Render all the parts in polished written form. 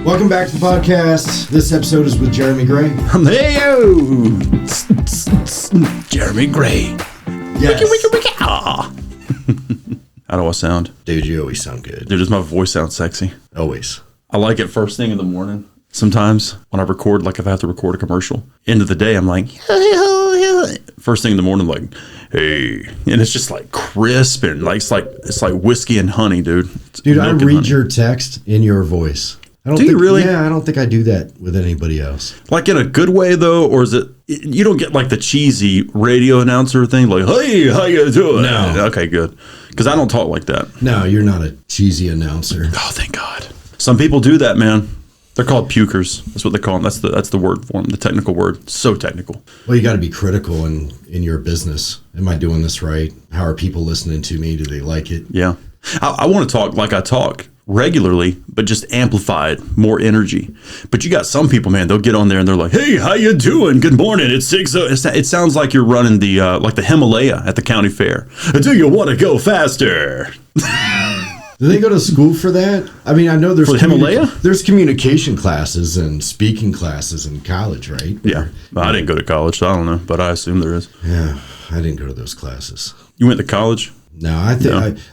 Welcome back to the podcast. This episode is with Jeremy Gray. Hey-yo! Jeremy Gray. Yes. Wiki. How do I sound? Dude, you always sound good. Dude, does my voice sound sexy? Always. I like it first thing in the morning. Sometimes when I record, like if I have to record a commercial, end of the day, I'm like, first thing in the morning, like, hey, and it's just like crisp and like it's like whiskey and honey, dude. Dude, I read your text in your voice. Do you really? Yeah, I don't think I do that with anybody else. Like in a good way though, or is it? You don't get like the cheesy radio announcer thing, like, hey, how you doing? No. Okay, good. Because I don't talk like that. No, you're not a cheesy announcer. Oh, thank God. Some people do that, man. They're called pukers. That's what they call them. That's the word for them, the technical word. So technical. Well, you got to be critical in your business. Am I doing this right? How are people listening to me? Do they like it? Yeah. I want to talk like I talk regularly, but just amplified, more energy. But you got some people, man, they'll get on there and they're like, hey, how you doing? Good morning. It's 6. It sounds like you're running the like the Himalaya at the county fair. Do you want to go faster? Do they go to school for that? I mean, I know there's For the Himalaya? There's communication classes and speaking classes in college, right? Yeah. I didn't go to college, so I don't know, but I assume there is. Yeah, I didn't go to those classes. You went to college? No,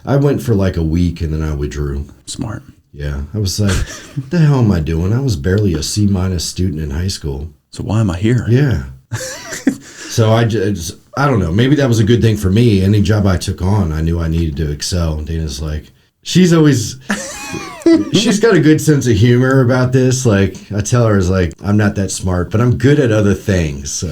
I went for like a week and then I withdrew. Smart. Yeah, I was like, what the hell am I doing? I was barely a C- student in high school. So why am I here? Yeah. So I don't know. Maybe that was a good thing for me. Any job I took on, I knew I needed to excel. And Dana's like, she's got a good sense of humor about this. Like I tell her, is like, I'm not that smart, but I'm good at other things. So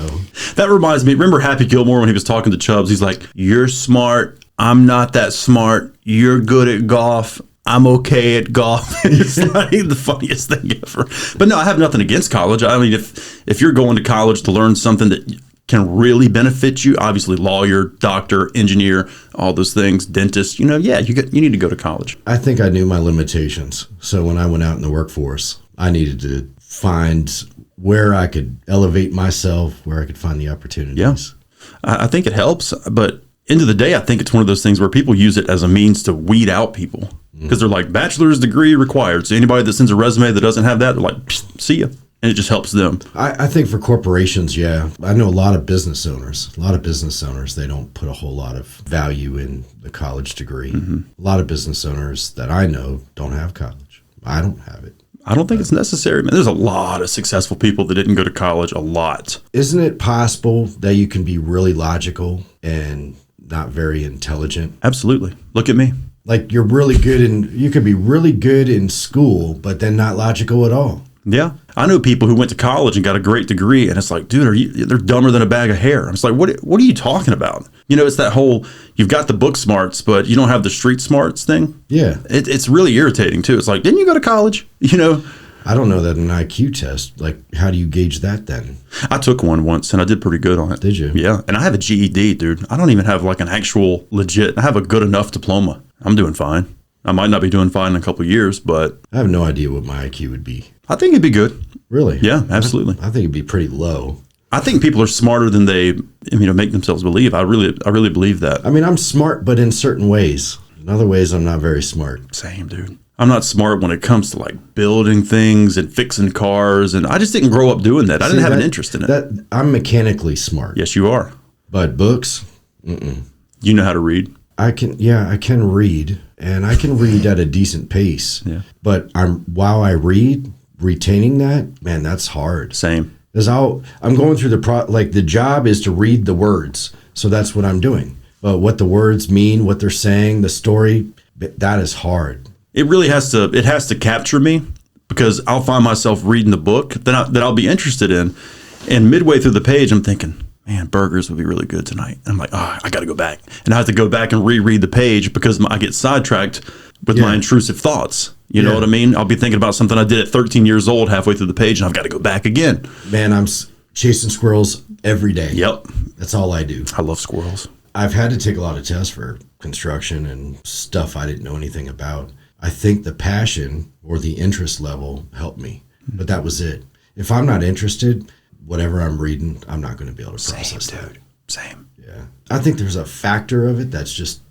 that reminds me, remember Happy Gilmore when he was talking to Chubbs? He's like, you're smart. I'm not that smart. You're good at golf. I'm okay at golf. It's like the funniest thing ever. But no, I have nothing against college. I mean, if you're going to college to learn something that can really benefit you, obviously lawyer, doctor, engineer, all those things, dentist, you need to go to college. I think I knew my limitations. So when I went out in the workforce, I needed to find where I could elevate myself, where I could find the opportunities. Yeah, I think it helps. But end of the day, I think it's one of those things where people use it as a means to weed out people. Because they're like, bachelor's degree required. So anybody that sends a resume that doesn't have that, they're like, see ya. And it just helps them. I think for corporations, yeah. I know a lot of business owners. They don't put a whole lot of value in the college degree. Mm-hmm. A lot of business owners that I know don't have college. I don't have it. I don't think it's necessary, man. There's a lot of successful people that didn't go to college, a lot. Isn't it possible that you can be really logical and not very intelligent? Absolutely. Look at me. Like you could be really good in school, but then not logical at all. Yeah. I know people who went to college and got a great degree, and it's like, dude, they're dumber than a bag of hair. I'm just like, what are you talking about? It's that whole, you've got the book smarts, but you don't have the street smarts thing. Yeah. It's really irritating too. It's like, didn't you go to college? I don't know that an IQ test, like how do you gauge that then? I took one once and I did pretty good on it. Did you? Yeah. And I have a GED, dude. I don't even have like an actual legit, I have a good enough diploma. I'm doing fine. I might not be doing fine in a couple of years, but I have no idea what my IQ would be. I think it'd be good. Really? Yeah, absolutely. I think it'd be pretty low. I think people are smarter than they, make themselves believe. I really believe that. I mean, I'm smart, but in certain ways. In other ways, I'm not very smart. Same, dude. I'm not smart when it comes to like building things and fixing cars, and I just didn't grow up doing that. I didn't have an interest in it. I'm mechanically smart. Yes, you are. But books, mm-mm. You know how to read? I can read, and I can read at a decent pace. Yeah. But while I read, retaining that, man, that's hard. Same. Because I'm going through the job is to read the words, so that's what I'm doing. But what the words mean, what they're saying, the story, that is hard. It really has to capture me, because I'll find myself reading the book that I'll be interested in, and midway through the page, I'm thinking, man, burgers would be really good tonight. And I'm like, I got to go back. And I have to go back and reread the page because I get sidetracked with my intrusive thoughts. You know what I mean? I'll be thinking about something I did at 13 years old halfway through the page, and I've got to go back again. Man, I'm chasing squirrels every day. Yep. That's all I do. I love squirrels. I've had to take a lot of tests for construction and stuff I didn't know anything about. I think the passion or the interest level helped me, but that was it. If I'm not interested, whatever I'm reading, I'm not going to be able to process that. Same. Yeah. I think there's a factor of it that's just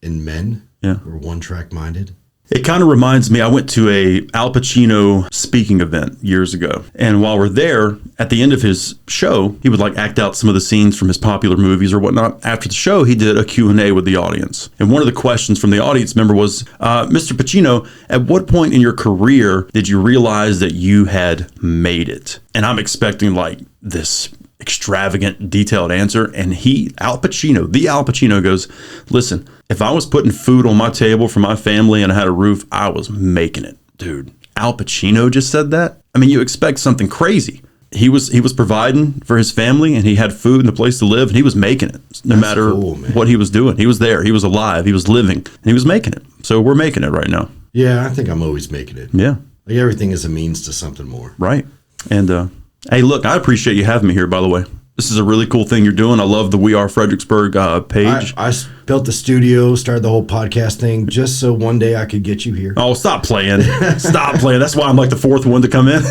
in men. Yeah. We're one-track minded. It kind of reminds me, I went to a Al Pacino speaking event years ago. And while we're there, at the end of his show, he would like act out some of the scenes from his popular movies or whatnot. After the show, he did a Q&A with the audience. And one of the questions from the audience member was, Mr. Pacino, at what point in your career did you realize that you had made it? And I'm expecting like this extravagant, detailed answer. And Al Pacino goes, listen, if I was putting food on my table for my family and I had a roof, I was making it. Dude, Al Pacino just said that? I mean, you expect something crazy. He was providing for his family and he had food and a place to live and he was making it no matter what he was doing. He was there. He was alive. He was living and he was making it. So we're making it right now. Yeah, I think I'm always making it. Yeah. Like everything is a means to something more. Right. And, hey, look, I appreciate you having me here, by the way. This is a really cool thing you're doing. I love the We Are Fredericksburg page. I built the studio, started the whole podcast thing just so one day I could get you here. Oh, stop playing. Stop playing. That's why I'm like the fourth one to come in.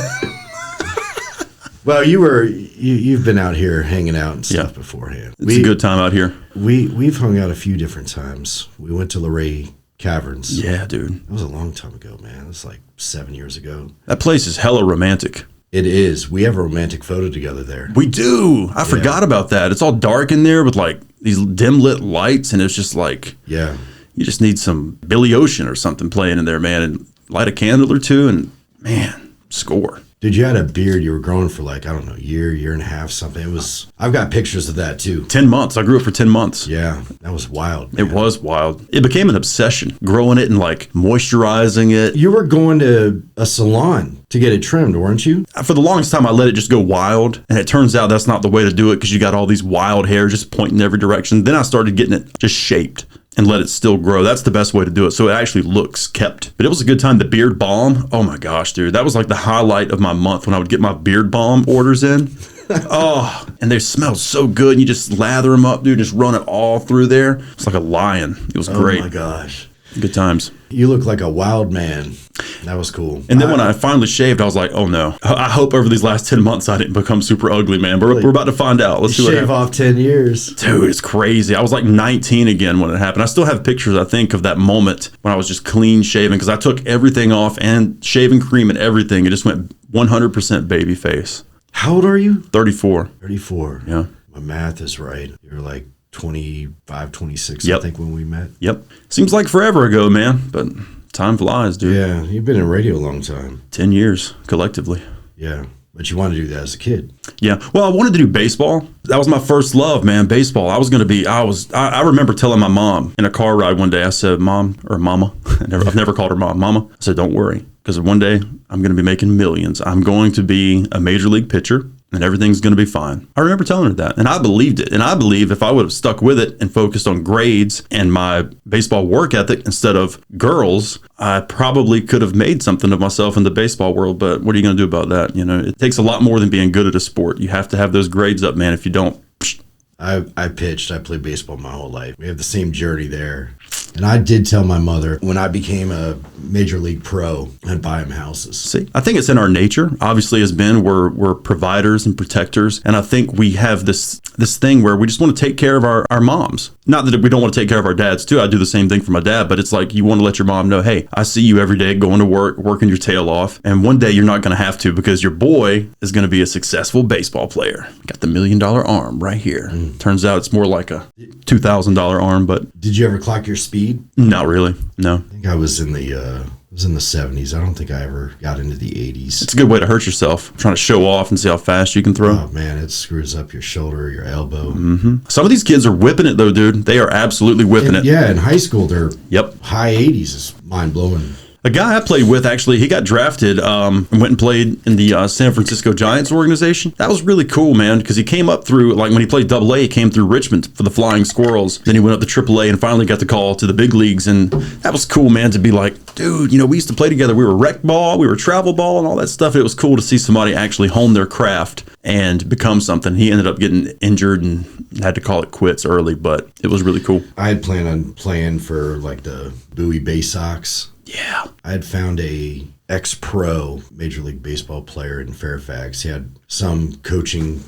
Well, you've been out here hanging out and stuff beforehand. It's a good time out here. We've hung out a few different times. We went to Luray Caverns. Yeah, dude. That was a long time ago, man. It was like 7 years ago. That place is hella romantic. It is. We have a romantic photo together there. We do. I forgot about that. It's all dark in there with like these dim lit lights, and it's just like, yeah, you just need some Billy Ocean or something playing in there, man, and light a candle or two, and man, score. Dude, you had a beard you were growing for like, I don't know, year and a half, something. I've got pictures of that too. 10 months. I grew it for 10 months. Yeah, that was wild, man. It was wild. It became an obsession, growing it and like moisturizing it. You were going to a salon to get it trimmed, weren't you? For the longest time, I let it just go wild. And it turns out that's not the way to do it because you got all these wild hair just pointing in every direction. Then I started getting it just shaped and let it still grow. That's the best way to do it. So it actually looks kept. But it was a good time. The beard balm. Oh my gosh, dude. That was like the highlight of my month when I would get my beard balm orders in. Oh, and they smell so good. And you just lather them up, dude. Just run it all through there. It's like a lion. It was great. Oh my gosh. Good times. You look like a wild man. That was cool. And then when I finally shaved, I was like, oh no. I hope over these last 10 months I didn't become super ugly, man. But we're about to find out. Let's see what happens. Shave off 10 years. Dude, it's crazy. I was like 19 again when it happened. I still have pictures, I think, of that moment when I was just clean shaven because I took everything off and shaving cream and everything. It just went 100% baby face. How old are you? 34. 34. Yeah. My math is right. You're like 25, 26, Yep. I think, when we met. Yep. Seems like forever ago, man. But time flies, dude. Yeah, you've been in radio a long time. 10 years collectively. Yeah, but you wanted to do that as a kid. Yeah. Well, I wanted to do baseball. That was my first love, man, baseball. I remember telling my mom in a car ride one day, I said, Mom, or Mama, I've never called her Mom, Mama. I said, don't worry, because one day I'm going to be making millions. I'm going to be a major league pitcher. And everything's going to be fine. I remember telling her that, and I believed it. And I believe if I would have stuck with it and focused on grades and my baseball work ethic instead of girls, I probably could have made something of myself in the baseball world. But what are you going to do about that? You know, it takes a lot more than being good at a sport. You have to have those grades up, man. If you don't, I pitched. I played baseball my whole life. We have the same journey there. And I did tell my mother when I became a major league pro, I'd buy him houses. See, I think it's in our nature. Obviously, as men, we're providers and protectors. And I think we have this thing where we just want to take care of our moms. Not that we don't want to take care of our dads, too. I do the same thing for my dad. But it's like you want to let your mom know, hey, I see you every day going to work, working your tail off. And one day you're not going to have to because your boy is going to be a successful baseball player. Got the $1 million arm right here. Turns out it's more like a $2,000 arm. But did you ever clock your speed? Not really. No. I think I was in the 70s. I don't think I ever got into the 80s. It's a good way to hurt yourself, trying to show off and see how fast you can throw. Oh, man, it screws up your shoulder, your elbow. Mm-hmm. Some of these kids are whipping it, though, dude. They are absolutely whipping it. Yeah, in high school, they're Yep. high 80s is mind-blowing. A guy I played with, actually, he got drafted and went and played in the San Francisco Giants organization. That was really cool, man, because he came up through, like when he played AA, he came through Richmond for the Flying Squirrels. Then he went up to AAA and finally got the call to the big leagues. And that was cool, man, to be like, dude, we used to play together. We were rec ball, we were travel ball and all that stuff. It was cool to see somebody actually hone their craft and become something. He ended up getting injured and had to call it quits early, but it was really cool. I had planned on playing for like the Bowie Bay Sox. Yeah. I had found a ex-pro Major League Baseball player in Fairfax. He had some coaching,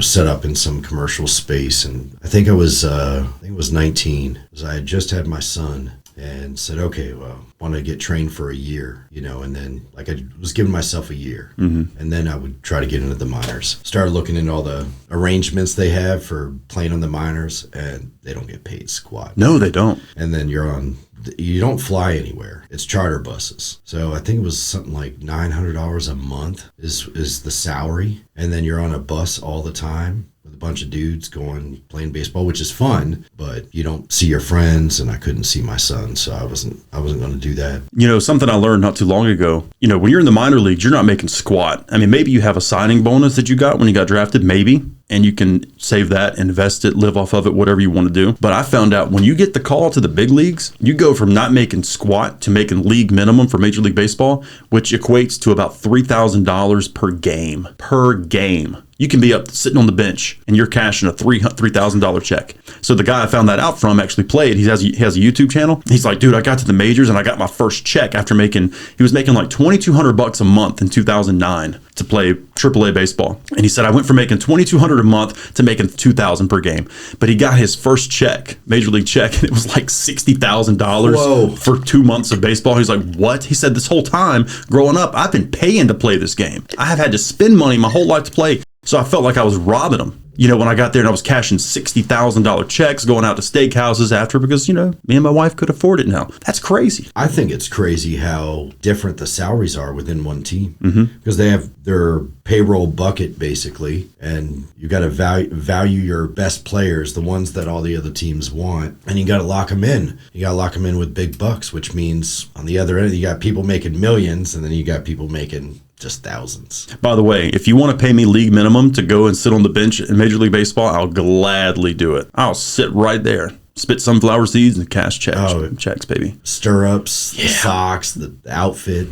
set up in some commercial space. And I think I was 19, because I had just had my son. and said, okay, well, want to get trained for a year, and then like I was giving myself a year, and then I would try to get into the minors. Started looking into all the arrangements they have for playing on the minors, and they don't get paid squat. No, they don't. And then you don't fly anywhere. It's charter buses. So I think it was something like $900 a month is the salary. And then you're on a bus all the time with a bunch of dudes playing baseball, which is fun, but you don't see your friends, and I couldn't see my son, so I wasn't going to do that. Something I learned not too long ago, when you're in the minor leagues, you're not making squat. I mean, maybe you have a signing bonus that you got when you got drafted, maybe, and you can save that, invest it, live off of it, whatever you want to do. But I found out when you get the call to the big leagues, you go from not making squat to making league minimum for Major League Baseball, which equates to about $3,000 per game. Per game. You can be up sitting on the bench and you're cashing a $3,000 check. So the guy I found that out from actually played. He has a YouTube channel. He's like, dude, I got to the majors and I got my first check after he was making like $2,200 a month in 2009 to play AAA baseball. And he said, I went from making $2,200 a month to making $2,000 per game. But he got his first check, major league check, and it was like $60,000 for 2 months of baseball. He's like, what? He said, this whole time growing up, I've been paying to play this game. I have had to spend money my whole life to play. So I felt like I was robbing them. When I got there and I was cashing $60,000 checks, going out to steakhouses after because, me and my wife could afford it now. That's crazy. I think it's crazy how different the salaries are within one team because they have their payroll bucket basically, and you got to value your best players, the ones that all the other teams want, and you got to lock them in. You got to lock them in with big bucks, which means on the other end, you got people making millions, and then you got people making just thousands. By the way, if you want to pay me league minimum to go and sit on the bench in Major League Baseball, I'll gladly do it. I'll sit right there, spit sunflower seeds and cash checks, baby. Stirrups, the socks, the outfit.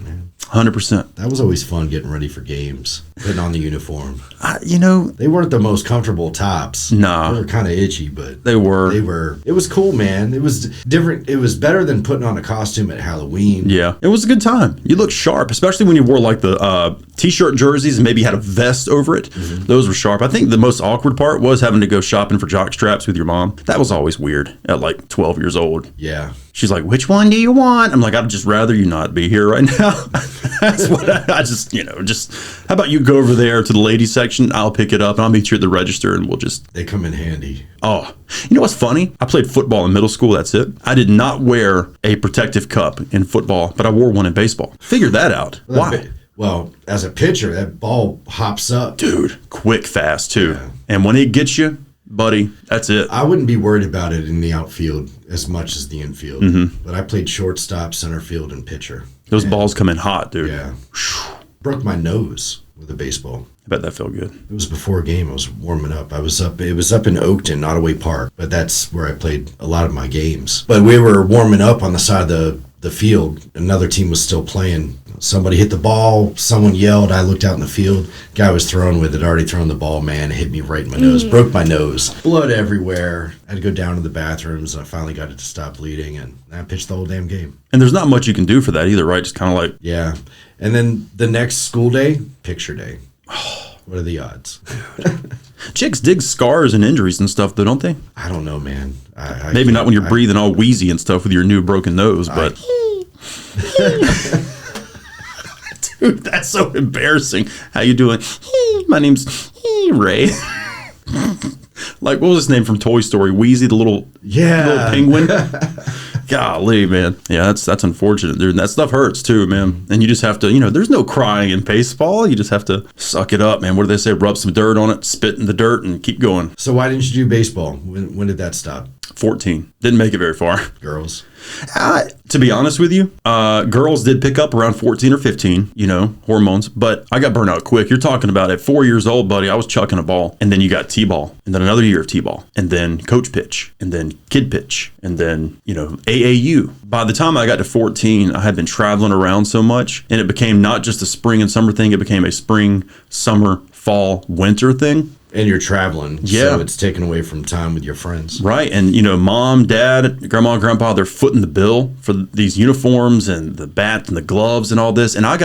100%. That was always fun getting ready for games, putting on the uniform. They weren't the most comfortable tops. Nah. They were kind of itchy, but they were. It was cool, man. It was different. It was better than putting on a costume at Halloween. Yeah. It was a good time. You looked sharp, especially when you wore like the t-shirt jerseys and maybe had a vest over it. Those were sharp. I think the most awkward part was having to go shopping for jock straps with your mom. That was always weird at like 12 years old. Yeah. She's like, which one do you want? I'm like, I'd just rather you not be here right now. That's what I just, how about you go over there to the ladies section? I'll pick it up and I'll meet you at the register and They come in handy. Oh, you know what's funny? I played football in middle school. That's it. I did not wear a protective cup in football, but I wore one in baseball. Figure that out. Why? Well, as a pitcher, that ball hops up. Dude, quick, fast too. Yeah. And when it gets you, buddy, that's it. I wouldn't be worried about it in the outfield as much as the infield. But I played shortstop, center field, and pitcher. Those balls come in hot, dude. Yeah. Broke my nose with a baseball. I bet that felt good. It was before a game. I was warming up. It was up in Oakton, Nottoway Park, but that's where I played a lot of my games. But we were warming up on the side of the field. Another team was still playing. Somebody hit the ball. Someone yelled. I looked out in the field. Guy was throwing with it, already thrown the ball. Man, it hit me right in my nose. Broke my nose. Blood everywhere. I had to go down to the bathrooms, and I finally got it to stop bleeding, and I pitched the whole damn game. And there's not much you can do for that either, right? Just kind of like... Yeah. And then the next school day, picture day. What are the odds? Chicks dig scars and injuries and stuff, though, don't they? I don't know, man. Maybe not when you're breathing all wheezy and stuff with your new broken nose, but... Dude, that's so embarrassing. How you doing? My name's Ray. Like, what was his name from Toy Story? Wheezy, the little penguin. Golly, man. Yeah, that's unfortunate, dude. And that stuff hurts too, man. And you just have to, there's no crying in baseball. You just have to suck it up, man. What do they say? Rub some dirt on it, spit in the dirt, and keep going. So why didn't you do baseball? When did that stop? 14. Didn't make it very far. Girls? To be honest with you, girls did pick up around 14 or 15, hormones, but I got burnt out quick. You're talking about at 4 years old, buddy, I was chucking a ball, and then you got T-ball, and then another year of T-ball, and then coach pitch, and then kid pitch, and then, AAU. By the time I got to 14, I had been traveling around so much, and it became not just a spring and summer thing, it became a spring, summer, fall, winter thing. And you're traveling, Yeah. so it's taken away from time with your friends. Right. And, mom, dad, grandma, grandpa, they're footing the bill for these uniforms and the bat and the gloves and all this. And I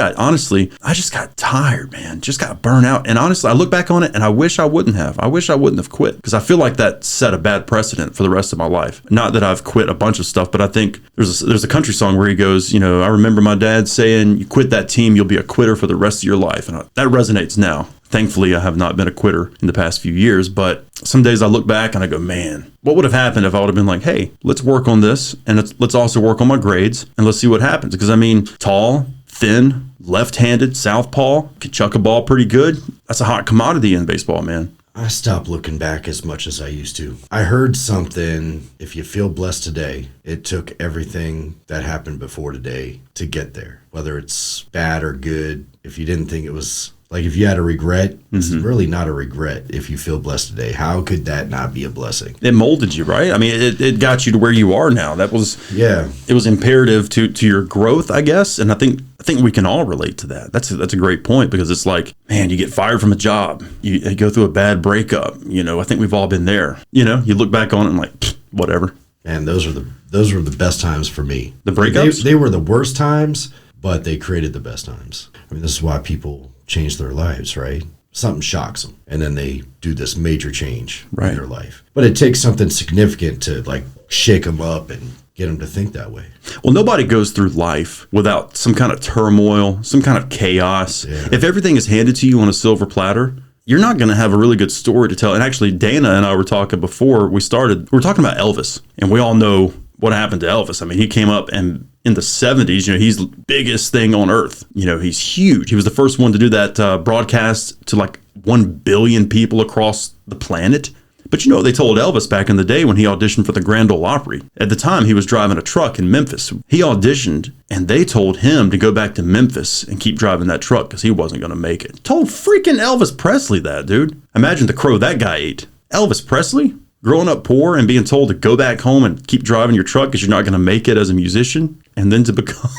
just got tired, man. Just got burnt out. And honestly, I look back on it and I wish I wouldn't have. I wish I wouldn't have quit, because I feel like that set a bad precedent for the rest of my life. Not that I've quit a bunch of stuff, but I think there's a country song where he goes, I remember my dad saying, you quit that team, you'll be a quitter for the rest of your life. And that resonates now. Thankfully, I have not been a quitter in the past few years, but some days I look back and I go, man, what would have happened if I would have been like, hey, let's work on this, and let's also work on my grades, and let's see what happens. Because tall, thin, left-handed, southpaw, can chuck a ball pretty good. That's a hot commodity in baseball, man. I stopped looking back as much as I used to. I heard something, if you feel blessed today, it took everything that happened before today to get there. Whether it's bad or good, if you didn't think it was... Like, if you had a regret, it's really not a regret if you feel blessed today. How could that not be a blessing? It molded you, right? I mean, it got you to where you are now. It was imperative to your growth, I guess. And I think we can all relate to that. That's a great point, because it's like, man, you get fired from a job. You go through a bad breakup. I think we've all been there. You look back on it and like, whatever. And those were the best times for me. The breakups? They were the worst times, but they created the best times. I mean, this is why people change their lives, right? Something shocks them, and then they do this major change in their life. But it takes something significant to like shake them up and get them to think that way. Well, nobody goes through life without some kind of turmoil, some kind of chaos. Yeah. If everything is handed to you on a silver platter, you're not going to have a really good story to tell. And actually, Dana and I were talking before we started, we were talking about Elvis, and we all know what happened to Elvis. I mean, he came up, and in the 70s, he's the biggest thing on earth. He's huge. He was the first one to do that broadcast to like 1 billion people across the planet. But they told Elvis back in the day when he auditioned for the Grand Ole Opry. At the time, he was driving a truck in Memphis. He auditioned, and they told him to go back to Memphis and keep driving that truck because he wasn't going to make it. Told freaking Elvis Presley that, dude. Imagine the crow that guy ate. Elvis Presley? Growing up poor and being told to go back home and keep driving your truck because you're not going to make it as a musician, and then to become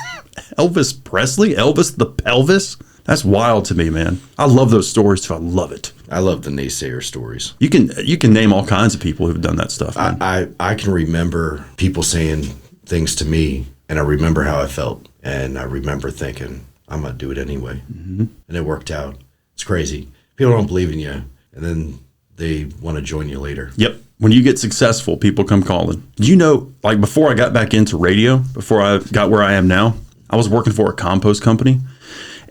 Elvis Presley, Elvis the Pelvis. That's wild to me, man. I love those stories too. I love it. I love the naysayer stories. You can name all kinds of people who've done that stuff, man. I can remember people saying things to me, and I remember how I felt, and I remember thinking, I'm going to do it anyway. Mm-hmm. And it worked out. It's crazy. People don't believe in you, and then they want to join you later. Yep. When you get successful, people come calling. Like before I got back into radio, before I got where I am now, I was working for a compost company.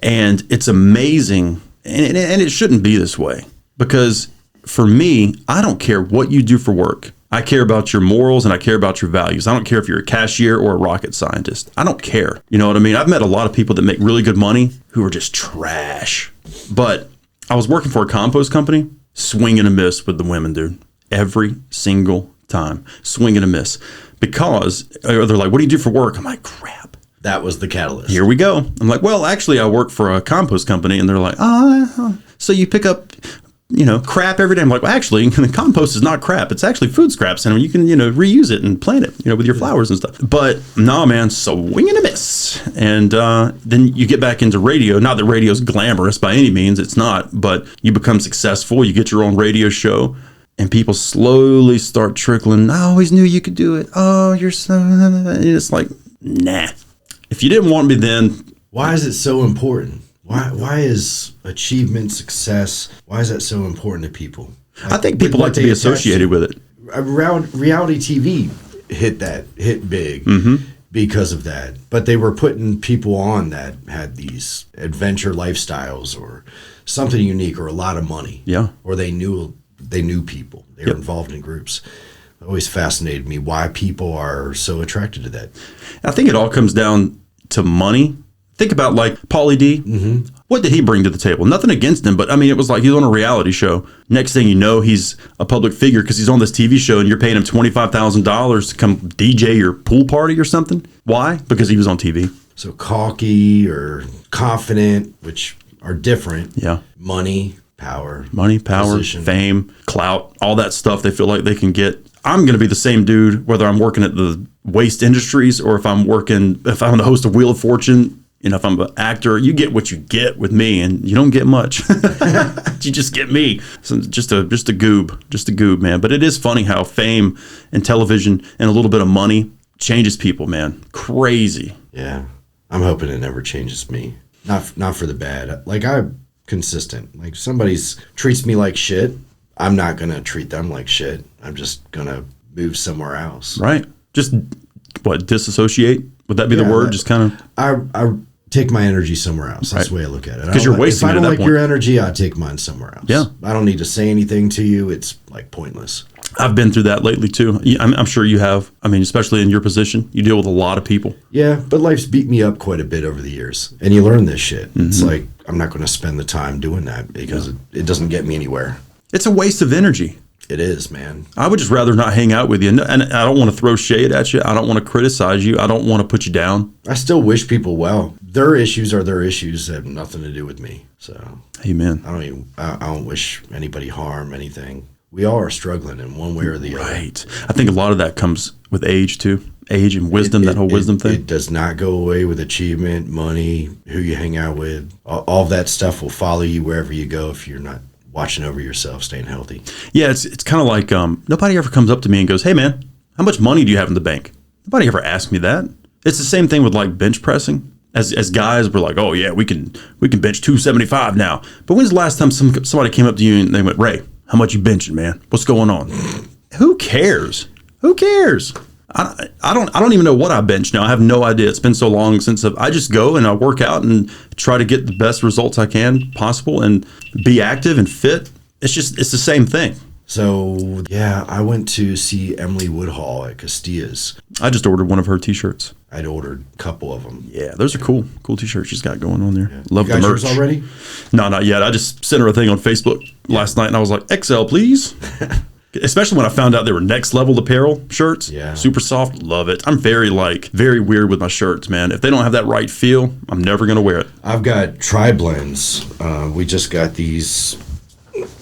And it's amazing, and it shouldn't be this way, because for me, I don't care what you do for work. I care about your morals and I care about your values. I don't care if you're a cashier or a rocket scientist. I don't care. You know what I mean? I've met a lot of people that make really good money who are just trash. But I was working for a compost company, swing and a miss with the women, dude. Every single time. Swing and a miss. Because they're like, what do you do for work? I'm like, crap. That was the catalyst. Here we go. I'm like, well, actually, I work for a compost company. And they're like, so you pick up, crap every day. I'm like, well, actually, the compost is not crap. It's actually food scraps. And you can, reuse it and plant it, with your flowers and stuff. But no, man, swing and a miss. And then you get back into radio. Not that radio's glamorous by any means. It's not. But you become successful. You get your own radio show. And people slowly start trickling. I always knew you could do it. Oh, you're so... And it's like, nah. If you didn't want me then... Why is it so important? Why is achievement, success, why is that so important to people? I think people like to be associated with it. Reality TV hit big because of that. But they were putting people on that had these adventure lifestyles or something unique or a lot of money. Yeah. Or they knew people. They were involved in groups. It always fascinated me why people are so attracted to that. I think it all comes down to money. Think about like Pauly D. Mm-hmm. What did he bring to the table? Nothing against him, but I mean, it was like he's on a reality show. Next thing you know, he's a public figure because he's on this TV show and you're paying him $25,000 to come DJ your pool party or something. Why? Because he was on TV. So cocky or confident, which are different. Yeah. Money, power, position, fame, clout, all that stuff they feel like they can get. I'm going to be the same dude, whether I'm working at the waste industries or if I'm the host of Wheel of Fortune You know, if I'm an actor, you get what you get with me, and you don't get much. You just get me. So just a goob, man. But it is funny how fame and television and a little bit of money changes people, man. Crazy. Yeah. I'm hoping it never changes me. Not for the bad. Like, I'm consistent. Like, if somebody treats me like shit, I'm not going to treat them like shit. I'm just going to move somewhere else. Right. Just, disassociate? Would that be the word? Just kind of... I take my energy somewhere else. That's the way I look at it. Because you're wasting it at that point. If I don't like your energy, I take mine somewhere else. Yeah. I don't need to say anything to you. It's, like, pointless. I've been through that lately, too. I'm sure you have. I mean, especially in your position. You deal with a lot of people. Yeah, but life's beat me up quite a bit over the years. And you learn this shit. It's like, I'm not going to spend the time doing that because it doesn't get me anywhere. It's a waste of energy. It is, man. I would just rather not hang out with you. And I don't want to throw shade at you. I don't want to criticize you. I don't want to put you down. I still wish people well. Their issues are their issues that have nothing to do with me. So, amen. I don't wish anybody harm, anything. We all are struggling in one way or the other. Right. I think a lot of that comes with age, too. Age and wisdom, that whole wisdom thing. It does not go away with achievement, money, who you hang out with. All that stuff will follow you wherever you go if you're not watching over yourself, staying healthy. Yeah, it's kind of like nobody ever comes up to me and goes, "Hey, man, how much money do you have in the bank?" Nobody ever asks me that. It's the same thing with like bench pressing. As guys, we're like, "Oh yeah, we can bench 275 now." But when's the last time somebody came up to you and they went, "Ray, how much you benching, man? What's going on?" Who cares? Who cares? I don't even know what I bench now. I have no idea. It's been so long since I just go and I work out and try to get the best results I can possible and be active and fit. It's the same thing. So yeah, I went to see Emily Woodhall at Castilla's. I just ordered one of her t-shirts. I'd ordered a couple of them. Yeah, those are cool t-shirts she's got going on there. Yeah. Love you the got merch. yours already? No, not yet. I just sent her a thing on Facebook last night and I was like, XL, please. Especially when I found out they were Next Level apparel shirts. Yeah. Super soft. Love it. I'm very weird with my shirts, man. If they don't have that right feel, I'm never going to wear it. I've got tri-blends. We just got these.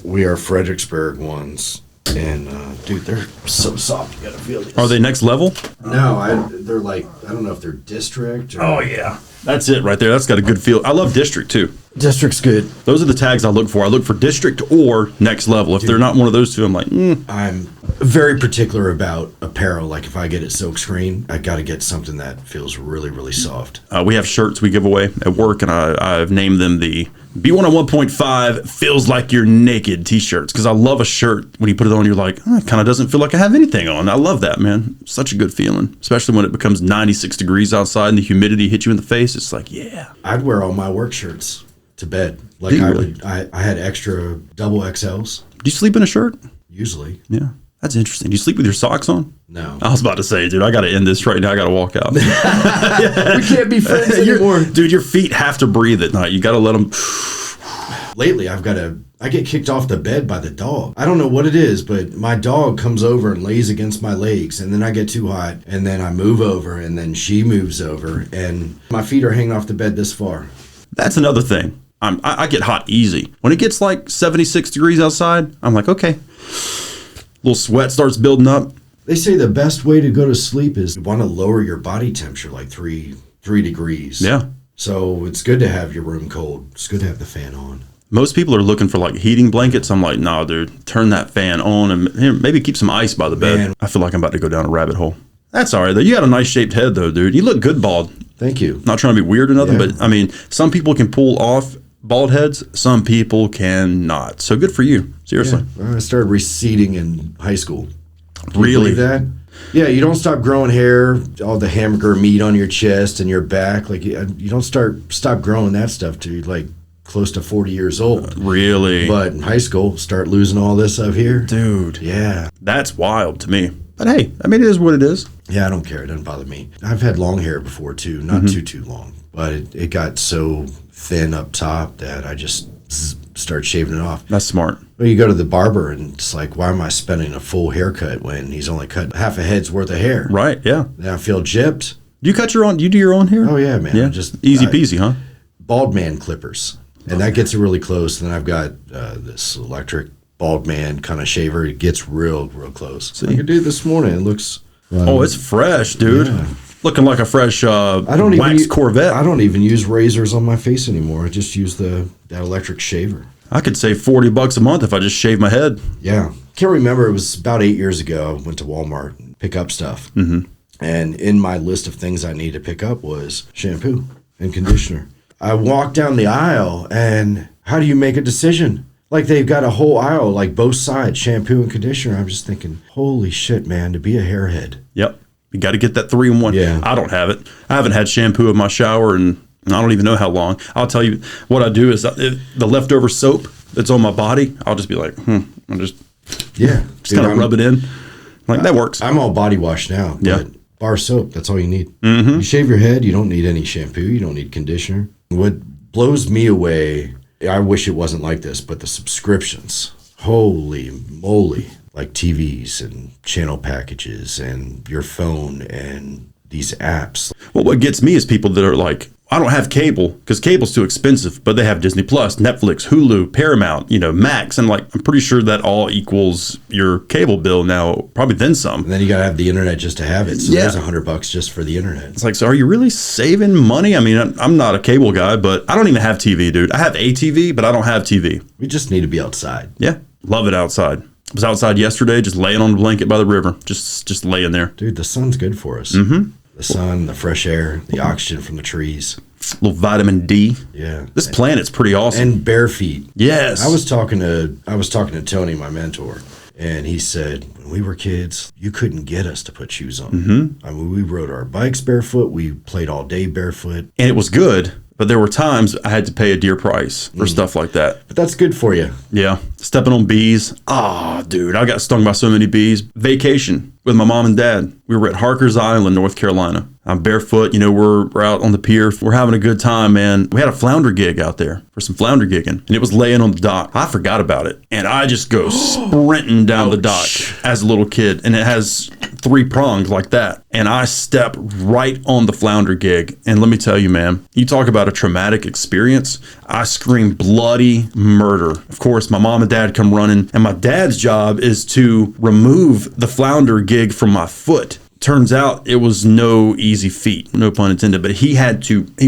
We Are Fredericksburg ones. And, dude, they're so soft. You got to feel these. Are they Next Level? No, they're like, I don't know if they're District or... Oh, yeah. That's it right there. That's got a good feel. I love District, too. District's good. Those are the tags I look for. I look for District or Next Level. If they're not one of those two, I'm like, I'm very particular about apparel. Like, if I get it silk screen, I got to get something that feels really, really soft. We have shirts we give away at work, and I've named them the B101.5 Feels Like You're Naked t-shirts, because I love a shirt. When you put it on, you're like, it kind of doesn't feel like I have anything on. I love that, man. Such a good feeling, especially when it becomes 96 degrees outside and the humidity hits you in the face. It's like, yeah. I'd wear all my work shirts to bed. Like, I had extra double XLs. Do you sleep in a shirt? Usually. Yeah. That's interesting. Do you sleep with your socks on? No. I was about to say, dude, I got to end this right now. I got to walk out. We can't be friends anymore. Dude, your feet have to breathe at night. You got to let them. Lately, I get kicked off the bed by the dog. I don't know what it is, but my dog comes over and lays against my legs, and then I get too hot, and then I move over, and then she moves over, and my feet are hanging off the bed this far. That's another thing. I get hot easy. When it gets like 76 degrees outside, I'm like, okay. Little sweat starts building up. They say the best way to go to sleep is you want to lower your body temperature like 3 degrees. Yeah. So it's good to have your room cold. It's good to have the fan on. Most people are looking for like heating blankets. I'm like, nah, dude, turn that fan on and maybe keep some ice by the bed. Man. I feel like I'm about to go down a rabbit hole. That's all right, though. You got a nice shaped head, though, dude. You look good bald. Thank you. Not trying to be weird or nothing, but I mean, some people can pull off bald heads. Some people cannot. So good for you. Seriously. Yeah. I started receding in high school. Can really? You believe that? Yeah, you don't stop growing hair, all the hamburger meat on your chest and your back. Like, you don't stop growing that stuff till you're like close to 40 years old. Really? But in high school, start losing all this up here. Dude. Yeah. That's wild to me. But hey, I mean, it is what it is. Yeah, I don't care. It doesn't bother me. I've had long hair before, too. Not too long. But it got so thin up top that I just start shaving it off. That's smart. Well, you go to the barber and it's like, why am I spending a full haircut when he's only cut half a head's worth of hair? Right, yeah. And I feel gypped. Do you do your own hair? Oh, yeah, man. Yeah, just easy peasy, huh? Bald man clippers. And that gets it really close. And then I've got this electric bald man kind of shaver. It gets real close. See? I could do it this morning. It looks... oh, it's fresh, dude. Yeah. looking like a fresh I don't wax even Corvette. I don't even use razors on my face anymore. I just use that electric shaver. I could save $40 a month if I just shave my head. Yeah. Can't remember. It was about 8 years ago. I went to Walmart and pick up stuff. Mm-hmm. And in my list of things I need to pick up was shampoo and conditioner. I walked down the aisle, and how do you make a decision? Like, they've got a whole aisle, like both sides, shampoo and conditioner. I'm just thinking, holy shit, man, to be a hairhead. Yep. You got to get that 3-in-1. Yeah. I don't have it. I haven't had shampoo in my shower and I don't even know how long. I'll tell you what I do is the leftover soap that's on my body, I'll just be like, I'll just kind of rub it in. Like, that works. I'm all body wash now. Yeah. But bar soap, that's all you need. Mm-hmm. You shave your head, you don't need any shampoo, you don't need conditioner. What blows me away, I wish it wasn't like this, but the subscriptions, holy moly, like TVs and channel packages and your phone and these apps. Well, what gets me is people that are like, I don't have cable because cable's too expensive, but they have Disney Plus, Netflix, Hulu, Paramount, Max. And like, I'm pretty sure that all equals your cable bill now, probably then some. And then you got to have the internet just to have it. So there's $100 just for the internet. It's like, so are you really saving money? I mean, I'm not a cable guy, but I don't even have TV, dude. I have a TV, but I don't have TV. We just need to be outside. Yeah. Love it outside. I was outside yesterday, just laying on the blanket by the river, just laying there. Dude, the sun's good for us. Mm-hmm. The sun, the fresh air, the oxygen from the trees. A little vitamin D. Yeah. This planet's pretty awesome. And bare feet. Yes. I was talking to Tony, my mentor, and he said, when we were kids, you couldn't get us to put shoes on. Mm-hmm. I mean, we rode our bikes barefoot. We played all day barefoot. And it was good, but there were times I had to pay a dear price for stuff like that. But that's good for you. Yeah. Stepping on bees. Dude, I got stung by so many bees. Vacation with my mom and dad. We were at Harker's Island, North Carolina. I'm barefoot. We're out on the pier. We're having a good time, man. We had a flounder gig out there for some flounder gigging, and it was laying on the dock. I forgot about it, and I just go sprinting down the dock as a little kid, and it has 3 prongs like that. And I step right on the flounder gig, and let me tell you, man, you talk about a traumatic experience. I scream bloody murder. Of course, my mom and dad come running, and my dad's job is to remove the flounder gig from my foot. Turns out it was no easy feat, no pun intended, but he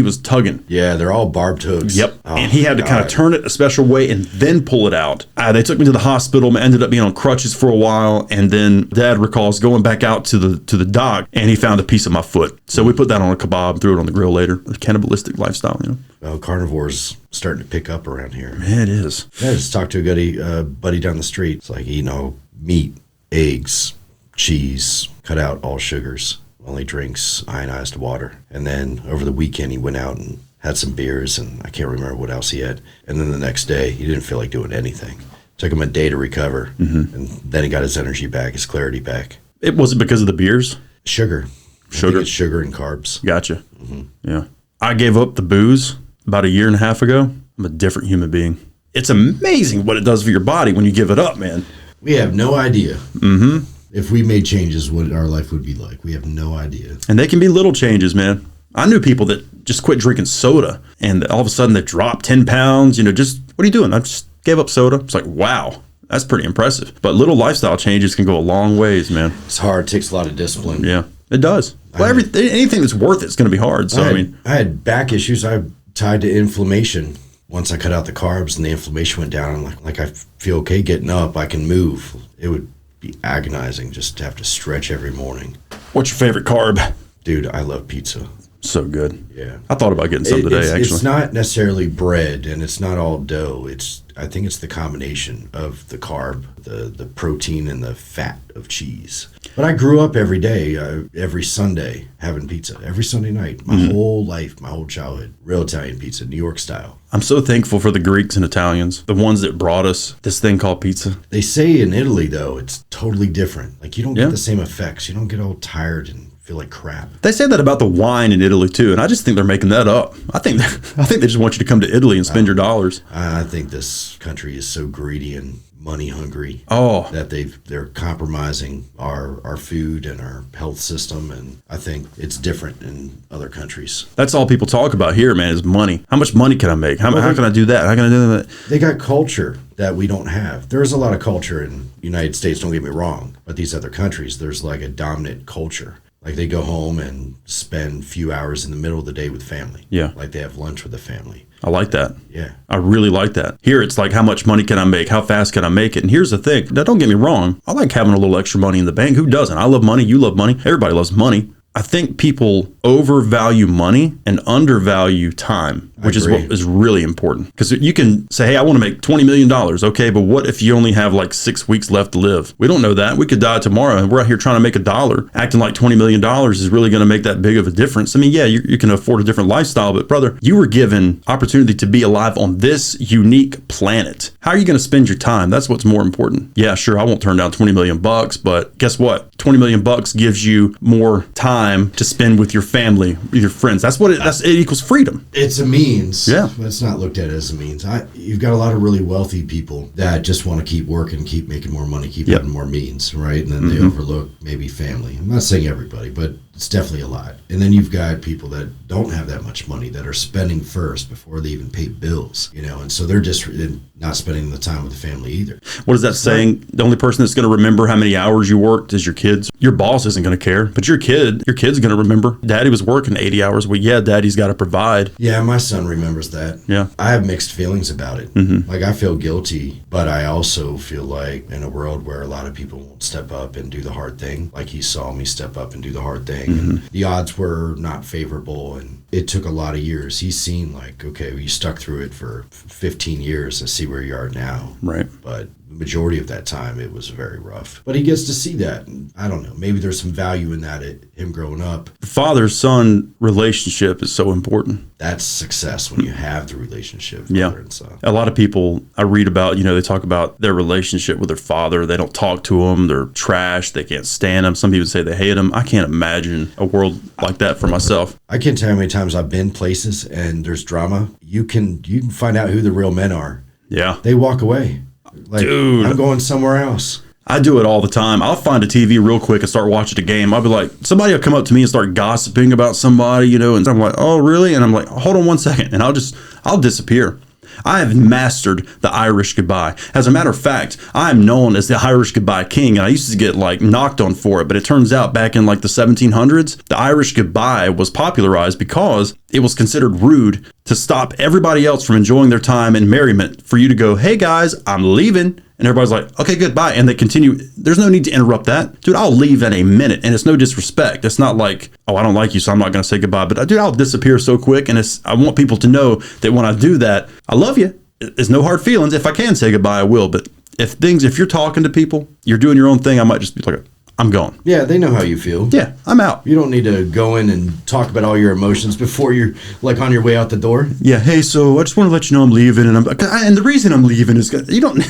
was tugging. Yeah, they're all barbed hooks. Yep. Oh, and he had to kind of turn it a special way and then pull it out. They took me to the hospital, ended up being on crutches for a while, and then Dad recalls going back out to the dock, and he found a piece of my foot. So we put that on a kebab, threw it on the grill later. A cannibalistic lifestyle, Well, carnivore's starting to pick up around here. Man, it is. Yeah, I just talked to a buddy down the street. It's like, meat, eggs, cheese, cut out all sugars, only drinks ionized water. And then over the weekend, he went out and had some beers, and I can't remember what else he had. And then the next day, he didn't feel like doing anything. Took him a day to recover, and then he got his energy back, his clarity back. It wasn't because of the beers? Sugar. I think it's sugar and carbs. Gotcha. Mm-hmm. Yeah. I gave up the booze about 1.5 years ago. I'm a different human being. It's amazing what it does for your body when you give it up, man. We have no idea. Mm-hmm. If we made changes, what our life would be like. We have no idea. And they can be little changes, man. I knew people that just quit drinking soda, and all of a sudden they dropped 10 pounds. Just, what are you doing? I just gave up soda. It's like, wow, that's pretty impressive. But little lifestyle changes can go a long ways, man. It's hard. It takes a lot of discipline. Yeah, it does. Well, anything that's worth it's going to be hard. So, I had back issues I tied to inflammation. Once I cut out the carbs and the inflammation went down, I'm like I feel okay getting up. I can move. It would be agonizing just to have to stretch every morning. What's your favorite carb? Dude, I love pizza. So good. Yeah. I thought about getting some today, actually. It's not necessarily bread, and it's not all dough. I think it's the combination of the carb, the protein, and the fat of cheese. But I grew up every day, every Sunday, having pizza. Every Sunday night. My whole life, my whole childhood. Real Italian pizza, New York style. I'm so thankful for the Greeks and Italians, the ones that brought us this thing called pizza. They say in Italy, though, it's totally different. Like, you don't get the same effects. You don't get all tired and feel like crap. They say that about the wine in Italy too, and I just think they're making that up. I think they just want you to come to Italy and spend your dollars. I think this country is so greedy and money hungry that they're compromising our food and our health system, and I think it's different in other countries. That's all people talk about here, man, is money. How much money can I make? How can I do that? How can I do that? They got culture that we don't have. There's a lot of culture in the United States, don't get me wrong, but these other countries, there's like a dominant culture. Like they go home and spend a few hours in the middle of the day with family. Yeah. Like they have lunch with the family. I like that. Yeah. I really like that. Here, it's like, how much money can I make? How fast can I make it? And here's the thing. Now, don't get me wrong. I like having a little extra money in the bank. Who doesn't? I love money. You love money. Everybody loves money. I think people overvalue money and undervalue time, which is what is really important. Because you can say, hey, I want to make $20 million. Okay, but what if you only have like 6 weeks left to live? We don't know that. We could die tomorrow, and we're out here trying to make $1. Acting like $20 million is really going to make that big of a difference. I mean, yeah, you can afford a different lifestyle, but brother, you were given opportunity to be alive on this unique planet. How are you going to spend your time? That's what's more important. Yeah, sure, I won't turn down $20 million, but guess what? $20 million gives you more time to spend with your family, with your friends. That's what it equals freedom. It's a means. Yeah. But it's not looked at as a means. You've got a lot of really wealthy people that just want to keep working, keep making more money, keep having more means, right? And then they overlook maybe family. I'm not saying everybody, but it's definitely a lot. And then you've got people that don't have that much money that are spending first before they even pay bills, and so they're just not spending the time with the family either. What is that saying? The only person that's going to remember how many hours you worked is your kids. Your boss isn't going to care, but your kid's going to remember. Daddy was working 80 hours a week. Yeah, daddy's got to provide. Yeah, my son remembers that. Yeah. I have mixed feelings about it. Like, I feel guilty, but I also feel like in a world where a lot of people won't step up and do the hard thing, like he saw me step up and do the hard thing, and the odds were not favorable, and it took a lot of years. He's seen, like, okay, you stuck through it for 15 years to see where you are now. Right. But the majority of that time, it was very rough. But he gets to see that. And I don't know. Maybe there's some value in that, him growing up. The father-son relationship is so important. That's success when you have the relationship. Yeah. And son. A lot of people I read about, they talk about their relationship with their father. They don't talk to him. They're trash. They can't stand him. Some people say they hate him. I can't imagine a world like that for myself. I can't tell you how many times I've been places and there's drama. You can find out who the real men are. Yeah. They walk away. Like, dude, I'm going somewhere else. I do it all the time. I'll find a TV real quick and start watching a game. I'll be like, somebody will come up to me and start gossiping about somebody, and I'm like, oh, really? And I'm like, hold on one second. And I'll disappear. I have mastered the Irish goodbye. As a matter of fact, I am known as the Irish goodbye king, and I used to get knocked on for it, but it turns out back in the 1700s, the Irish goodbye was popularized because it was considered rude to stop everybody else from enjoying their time in merriment for you to go, hey guys, I'm leaving. And everybody's like, okay, goodbye. And they continue. There's no need to interrupt that. Dude, I'll leave in a minute. And it's no disrespect. It's not like, oh, I don't like you, so I'm not going to say goodbye. But dude, I'll disappear so quick. And I want people to know that when I do that, I love you. There's no hard feelings. If I can say goodbye, I will. But if you're talking to people, you're doing your own thing, I might just be like, I'm gone. Yeah, they know how you feel. Yeah, I'm out. You don't need to go in and talk about all your emotions before you're on your way out the door. Yeah, hey, so I just want to let you know I'm leaving, and the reason I'm leaving is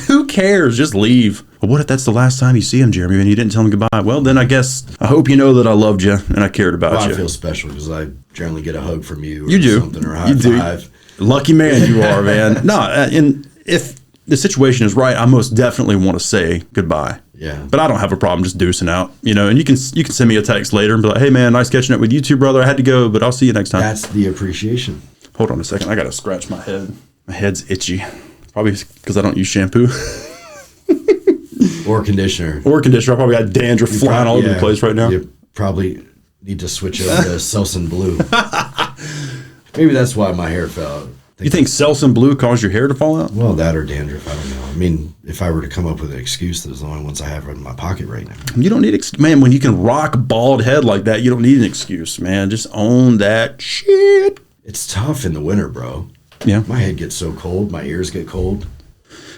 who cares? Just leave. But what if that's the last time you see him, Jeremy, and you didn't tell him goodbye? Well, then I guess I hope you know that I loved you and I cared about you. I feel special because I generally get a hug from you. Or you do. Something, or a high five. Lucky man you are, man. No, and if the situation is right, I most definitely want to say goodbye. Yeah. But I don't have a problem just deucing out, and you can send me a text later and be like, hey man, nice catching up with you too, brother. I had to go, but I'll see you next time. That's the appreciation. Hold on a second. I got to scratch my head. My head's itchy. Probably because I don't use shampoo. Or conditioner. I probably got dandruff flying all over the place right now. You probably need to switch over to Selsun Blue. Maybe that's why my hair fell out. You think Selsun Blue caused your hair to fall out? Well, that or dandruff. I don't know. I mean, if I were to come up with an excuse, those are the only ones I have in my pocket right now. You don't need man. When you can rock a bald head like that, you don't need an excuse, man. Just own that shit. It's tough in the winter, bro. Yeah. My head gets so cold. My ears get cold.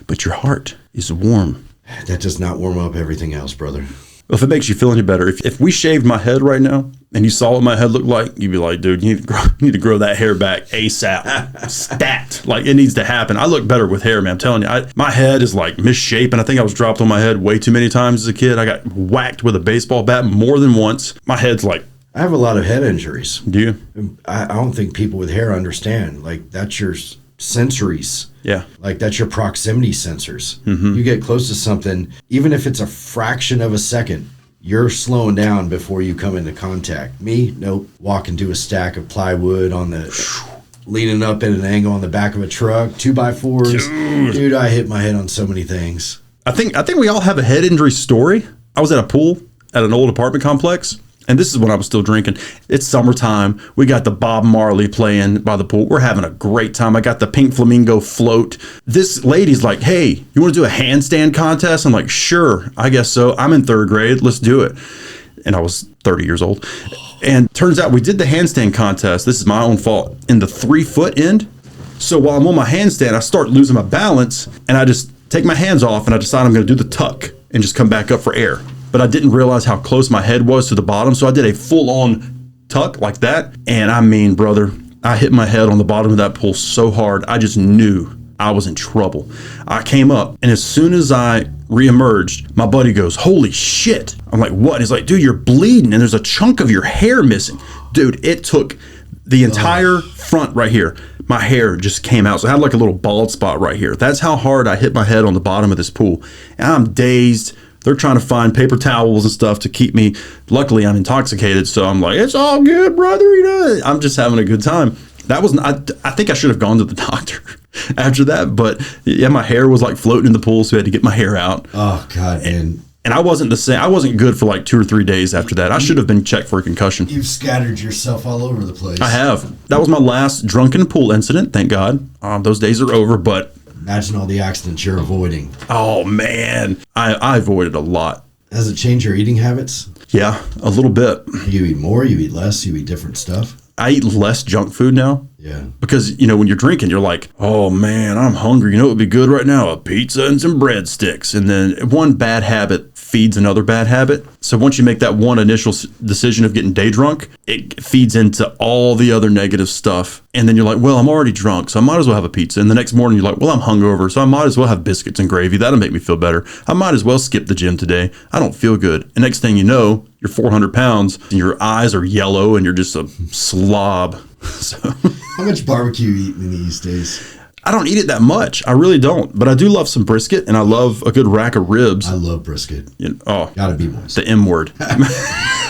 But your heart is warm. That does not warm up everything else, brother. Well, if it makes you feel any better, if we shaved my head right now and you saw what my head looked like, you'd be like, dude, you need to grow that hair back ASAP. Stat. Like, it needs to happen. I look better with hair, man. I'm telling you. My head is misshapen. I think I was dropped on my head way too many times as a kid. I got whacked with a baseball bat more than once. My head's like... I have a lot of head injuries. Do you? I don't think people with hair understand. That's your sensories. Yeah. That's your proximity sensors. Mm-hmm. You get close to something, even if it's a fraction of a second, you're slowing down before you come into contact. Me, nope. Walking to a stack of plywood leaning up at an angle on the back of a truck, 2x4s. Dude, I hit my head on so many things. I think we all have a head injury story. I was at a pool at an old apartment complex, And this is when I was still drinking. It's summertime. We got the Bob Marley playing by the pool. We're having a great time. I got the pink flamingo float. This lady's like, hey, you want to do a handstand contest? I'm like, sure, I guess so. I'm in 3rd grade. Let's do it. And I was 30 years old. And turns out we did the handstand contest. This is my own fault. In the 3-foot end. So while I'm on my handstand, I start losing my balance and I just take my hands off and I decide I'm going to do the tuck and just come back up for air. But I didn't realize how close my head was to the bottom. So I did a full-on tuck like that. And I mean, brother, I hit my head on the bottom of that pool so hard, I just knew I was in trouble. I came up, and as soon as I reemerged, my buddy goes, holy shit. I'm like, what? He's like, dude, you're bleeding, and there's a chunk of your hair missing. Dude, it took the entire front right here. My hair just came out. So I had like a little bald spot right here. That's how hard I hit my head on the bottom of this pool. And I'm dazed. They're trying to find paper towels and stuff to keep me. Luckily, I'm intoxicated. So I'm like, it's all good, brother. You know, I'm just having a good time. That was, I think I should have gone to the doctor after that. But yeah, my hair was like floating in the pool. So I had to get my hair out. Oh, God. And I wasn't the same. I wasn't good for like 2 or 3 days after that. I should have been checked for a concussion. You've scattered yourself all over the place. I have. That was my last drunken pool incident. Thank God. Those days are over, but. Imagine all the accidents you're avoiding. Oh, man. I avoided a lot. Has it changed your eating habits? Yeah, a little bit. You eat more, you eat less, you eat different stuff? I eat less junk food now. Yeah. Because, you know, when you're drinking, you're like, oh, man, I'm hungry. You know what would be good right now? A pizza and some breadsticks. And then one bad habit feeds another bad habit. So once you make that one initial decision of getting day drunk, it feeds into all the other negative stuff. And then you're like, well, I'm already drunk, so I might as well have a pizza. And the next morning you're like, well, I'm hungover, so I might as well have biscuits and gravy. That'll make me feel better. I might as well skip the gym today. I don't feel good. And next thing you know, you're 400 pounds and your eyes are yellow and you're just a slob. So how much barbecue you eat these days? I don't eat it that much. I really don't. But I do love some brisket, and I love a good rack of ribs. I love brisket. Gotta be moist. The M word.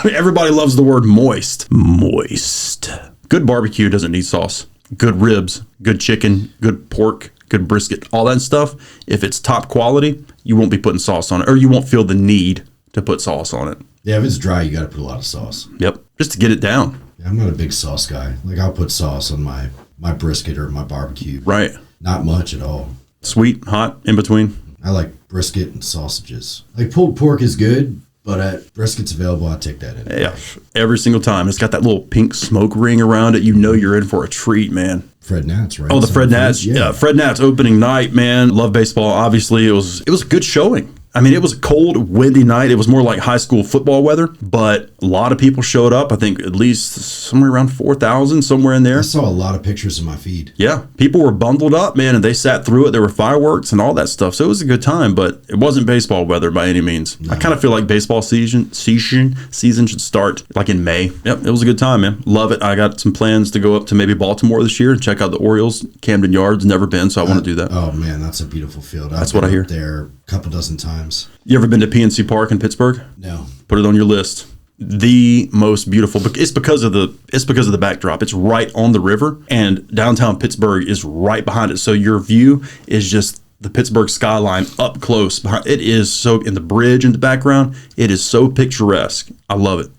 Everybody loves the word moist. Moist. Good barbecue doesn't need sauce. Good ribs, good chicken, good pork, good brisket, all that stuff. If it's top quality, you won't be putting sauce on it, or you won't feel the need to put sauce on it. Yeah, if it's dry, you got to put a lot of sauce. Yep, just to get it down. Yeah, I'm not a big sauce guy. Like, I'll put sauce on my brisket or my barbecue. Right. Not much at all. Sweet, hot, in between. I like brisket and sausages. Like, pulled pork is good, but at brisket's available, I'll take that in. Yeah, every single time. It's got that little pink smoke ring around it. You know you're in for a treat, man. Fred Nats, right? Oh, the Fred Nats. Yeah, Fred Nats opening night, man. Love baseball. Obviously, it was a good showing. I mean, it was a cold, windy night. It was more like high school football weather, but a lot of people showed up. I think at least somewhere around 4,000, somewhere in there. I saw a lot of pictures in my feed. Yeah, people were bundled up, man, and they sat through it. There were fireworks and all that stuff. So it was a good time, but it wasn't baseball weather by any means. No. I kind of feel like baseball season should start like in May. Yep, it was a good time, man. Love it. I got some plans to go up to maybe Baltimore this year and check out the Orioles. Camden Yards, never been, so I want to do that. Oh, man, that's a beautiful field. That's what I hear. There a couple dozen times. You ever been to PNC Park in Pittsburgh? No. Put it on your list. The most beautiful. It's because of the backdrop. It's right on the river, and downtown Pittsburgh is right behind it. So your view is just the Pittsburgh skyline up close. It is so, in the bridge in the background, it is so picturesque. I love it.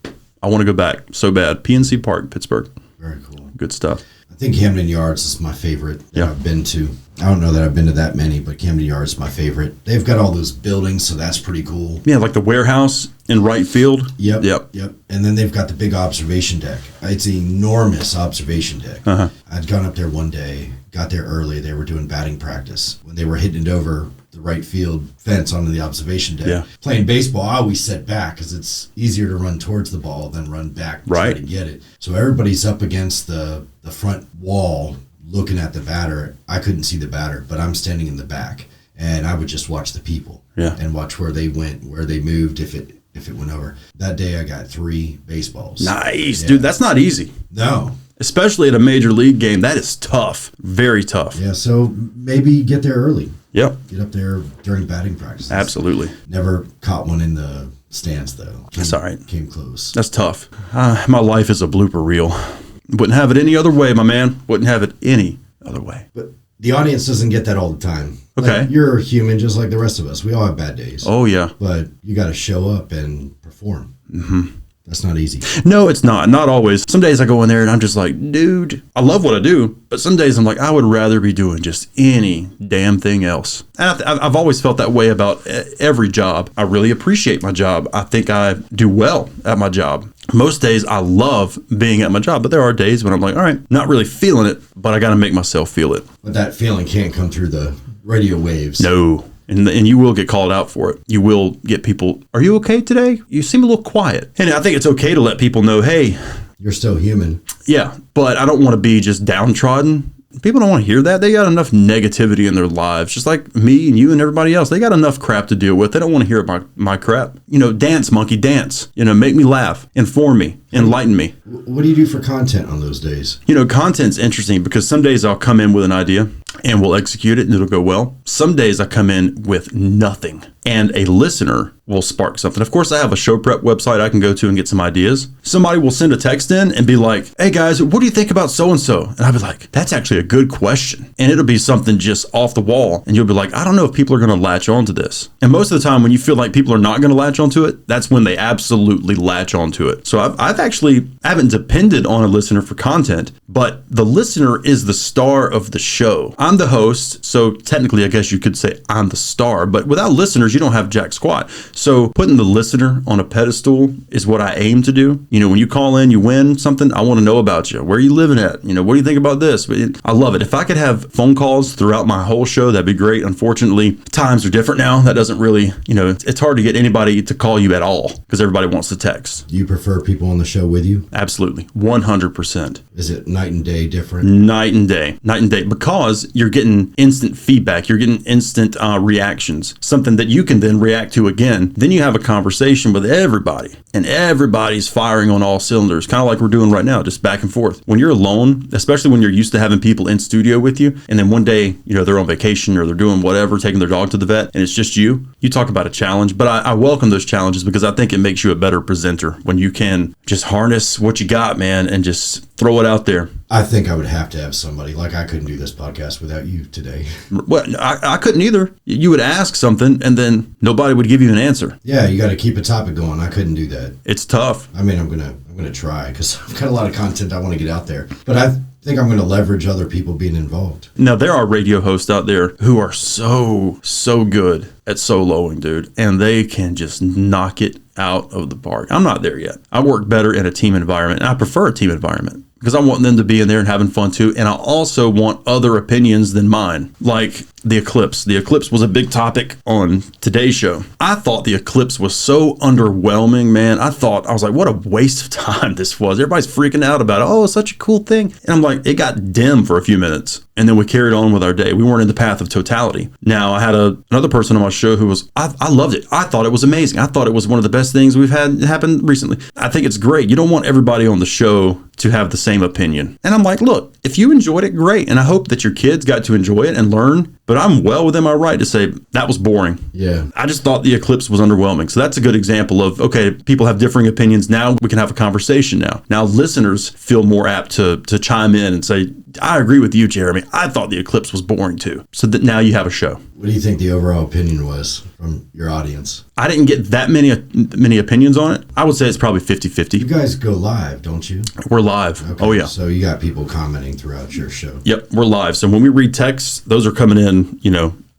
I want to go back so bad. PNC Park, Pittsburgh. Very cool. Good stuff. I think Camden Yards is my favorite that I've been to. I don't know that I've been to that many, but Camden Yards is my favorite. They've got all those buildings, so that's pretty cool. Yeah, like the warehouse in right field. Yep. And then they've got the big observation deck. It's an enormous observation deck. Uh-huh. I'd gone up there one day, got there early. They were doing batting practice. When they were hitting it over the right field fence onto the observation deck. Playing baseball, I always set back because it's easier to run towards the ball than run back to try to get it. So everybody's up against the front wall looking at the batter. I couldn't see the batter, but I'm standing in the back, and I would just watch the people and watch where they went, where they moved, if it went over. That day I got 3 baseballs. Nice, dude. That's not easy. No. Especially at a major league game. That is tough. Very tough. Yeah, so maybe get there early. Yep. Get up there during batting practice. Absolutely. Never caught one in the stands, though. That's all right. Came close. That's tough. My life is a blooper reel. Wouldn't have it any other way, my man. Wouldn't have it any other way. But the audience doesn't get that all the time. Okay. Like, you're human just like the rest of us. We all have bad days. Oh, yeah. But you got to show up and perform. Mm-hmm. That's not easy. No, it's not. Not always. Some days I go in there and I'm just like, dude, I love what I do. But some days I'm like, I would rather be doing just any damn thing else. And I've always felt that way about every job. I really appreciate my job. I think I do well at my job. Most days I love being at my job, but there are days when I'm like, all right, not really feeling it, but I got to make myself feel it. But that feeling can't come through the radio waves. No. And you will get called out for it. You will get people, are you okay today? You seem a little quiet. And I think it's okay to let people know, hey, you're still human. Yeah, but I don't want to be just downtrodden. People don't want to hear that. They got enough negativity in their lives, just like me and you and everybody else. They got enough crap to deal with. They don't want to hear my crap. Dance, monkey, dance. Make me laugh, inform me, enlighten me. What do you do for content on those days? Content's interesting because some days I'll come in with an idea and we'll execute it and it'll go well. Some days I come in with nothing and a listener will spark something. Of course, I have a show prep website I can go to and get some ideas. Somebody will send a text in and be like, hey guys, what do you think about so-and-so? And I'll be like, that's actually a good question. And it'll be something just off the wall. And you'll be like, I don't know if people are going to latch onto this. And most of the time when you feel like people are not going to latch onto it, that's when they absolutely latch onto it. So I haven't depended on a listener for content, but the listener is the star of the show. I'm the host. So technically, I guess you could say I'm the star, but without listeners, you don't have jack squat. So putting the listener on a pedestal is what I aim to do. When you call in, you win something, I want to know about you. Where are you living at? What do you think about this? I love it. If I could have phone calls throughout my whole show, that'd be great. Unfortunately, times are different now. That doesn't really, it's hard to get anybody to call you at all because everybody wants to text. Do you prefer people on the show with you? Absolutely. 100%. Is it night and day different? Night and day, because you're getting instant feedback. You're getting instant reactions, something that you can then react to again. Then you have a conversation with everybody and everybody's firing on all cylinders, kind of like we're doing right now, just back and forth. When you're alone, especially when you're used to having people in studio with you, and then one day, they're on vacation or they're doing whatever, taking their dog to the vet, and it's just you talk about a challenge. But I welcome those challenges because I think it makes you a better presenter when you can just harness what you got, man, and just throw it out there. I think I would have to have somebody. Like, I couldn't do this podcast without you today. Well, I couldn't either. You would ask something and then nobody would give you an answer. Yeah, you got to keep a topic going. I couldn't do that. It's tough. I mean, I'm gonna try because I've got a lot of content I want to get out there. But I think I'm going to leverage other people being involved. Now, there are radio hosts out there who are so good at soloing, dude, and they can just knock it out of the park. I'm not there yet. I work better in a team environment, and I prefer a team environment because I want them to be in there and having fun too. And I also want other opinions than mine, like the eclipse. The eclipse was a big topic on today's show. I thought the eclipse was so underwhelming, man. I was like, what a waste of time this was. Everybody's freaking out about it. Oh, it's such a cool thing. And I'm like, it got dim for a few minutes. And then we carried on with our day. We weren't in the path of totality. Now, I had another person on my show who I loved it. I thought it was amazing. I thought it was one of the best things we've had happen recently. I think it's great. You don't want everybody on the show to have the same opinion. And I'm like, look, if you enjoyed it, great. And I hope that your kids got to enjoy it and learn. But I'm well within my right to say that was boring. Yeah. I just thought the eclipse was underwhelming. So that's a good example of, okay, people have differing opinions. Now we can have a conversation now. Now listeners feel more apt to chime in and say, I agree with you, Jeremy. I thought the eclipse was boring too. So that now you have a show. What do you think the overall opinion was from your audience? I didn't get that many opinions on it. I would say it's probably 50-50. You guys go live, don't you? We're live. Okay, oh, yeah. So you got people commenting throughout your show. Yep, we're live. So when we read texts, those are coming in,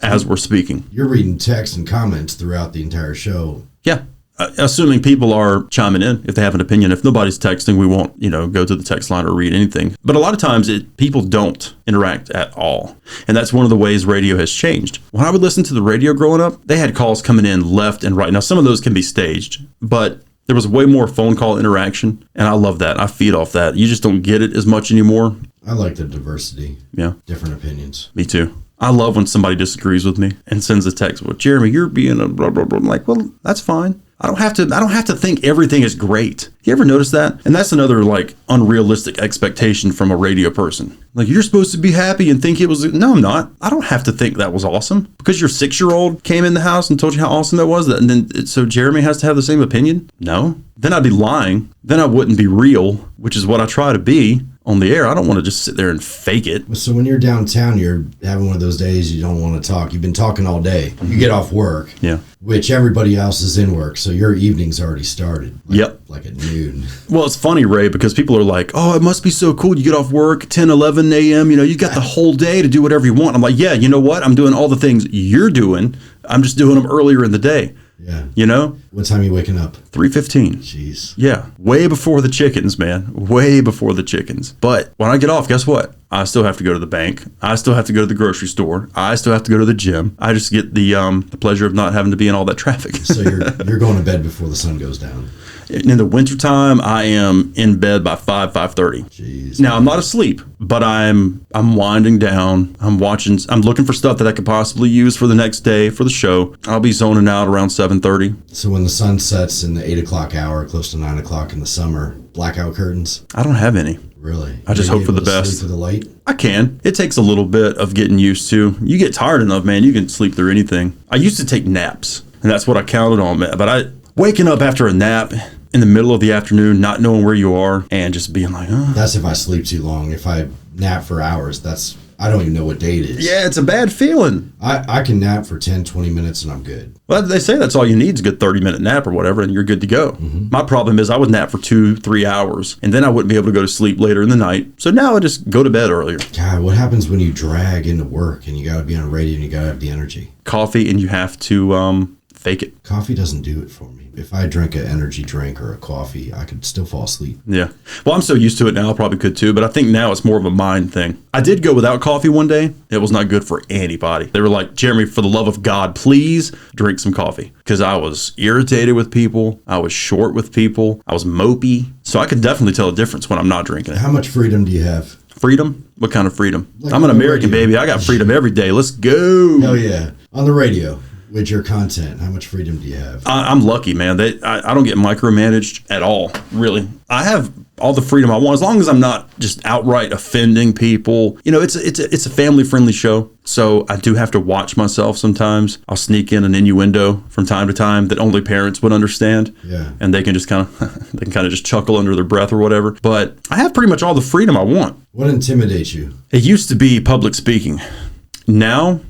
as we're speaking. You're reading texts and comments throughout the entire show. Yeah. Assuming people are chiming in if they have an opinion. If nobody's texting, we won't, go to the text line or read anything. But a lot of times people don't interact at all. And that's one of the ways radio has changed. When I would listen to the radio growing up, they had calls coming in left and right. Now, some of those can be staged, but there was way more phone call interaction. And I love that. I feed off that. You just don't get it as much anymore. I like the diversity. Yeah. Different opinions. Me too. I love when somebody disagrees with me and sends a text, well, Jeremy, you're being a blah, blah, blah. I'm like, well, that's fine. I don't have to think everything is great. You ever notice that? And that's another unrealistic expectation from a radio person. Like, you're supposed to be happy and think it was. No, I'm not. I don't have to think that was awesome because your 6-year-old came in the house and told you how awesome that was. And then so Jeremy has to have the same opinion? No. Then I'd be lying. Then I wouldn't be real, which is what I try to be on the air. I don't want to just sit there and fake it. So when you're downtown, you're having one of those days you don't want to talk. You've been talking all day. You get off work, which everybody else is in work, so your evening's already started. Like at noon. Well, it's funny, Ray, because people are like, oh, it must be so cool. You get off work 10, 11 a.m. You got the whole day to do whatever you want. I'm like, yeah, you know what? I'm doing all the things you're doing. I'm just doing them earlier in the day. Yeah. What time are you waking up? 3:15. Jeez. Yeah. Way before the chickens, man. Way before the chickens. But when I get off, guess what? I still have to go to the bank. I still have to go to the grocery store. I still have to go to the gym. I just get the pleasure of not having to be in all that traffic. So you're going to bed before the sun goes down. In the wintertime, I am in bed by 5:30. Jeez. Now, I'm not asleep, but I'm winding down. I'm looking for stuff that I could possibly use for the next day for the show. I'll be zoning out around 7:30. So when the sun sets in the 8 o'clock hour, close to 9 o'clock in the summer, blackout curtains? I don't have any. Really? I just hope for the best. Sleep with the light? I can. It takes a little bit of getting used to. You get tired enough, man, you can sleep through anything. I used to take naps, and that's what I counted on, man. But waking up after a nap in the middle of the afternoon, not knowing where you are, and just being like, oh. That's if I sleep too long. If I nap for hours, I don't even know what day it is. Yeah, it's a bad feeling. I can nap for 10, 20 minutes and I'm good. Well, they say that's all you need is a good 30-minute nap or whatever, and you're good to go. Mm-hmm. My problem is I would nap for 2-3 hours, and then I wouldn't be able to go to sleep later in the night. So now I just go to bed earlier. God, what happens when you drag into work and you got to be on radio and you got to have the energy? Coffee, and you have to fake it. Coffee doesn't do it for me. If I drink an energy drink or a coffee, I could still fall asleep. Yeah. Well, I'm so used to it now, I probably could too, but I think now it's more of a mind thing. I did go without coffee one day. It was not good for anybody. They were like, Jeremy, for the love of God, please drink some coffee. Because I was irritated with people. I was short with people. I was mopey. So I could definitely tell a difference when I'm not drinking it. How much freedom do you have? Freedom? What kind of freedom? Like I'm an American, baby. I got freedom every day. Let's go. Hell yeah. On the radio. With your content, how much freedom do you have? I'm lucky, man. I don't get micromanaged at all, really. I have all the freedom I want as long as I'm not just outright offending people. It's a family-friendly show, so I do have to watch myself sometimes. I'll sneak in an innuendo from time to time that only parents would understand, and they can just kind of just chuckle under their breath or whatever. But I have pretty much all the freedom I want. What intimidates you? It used to be public speaking. Now,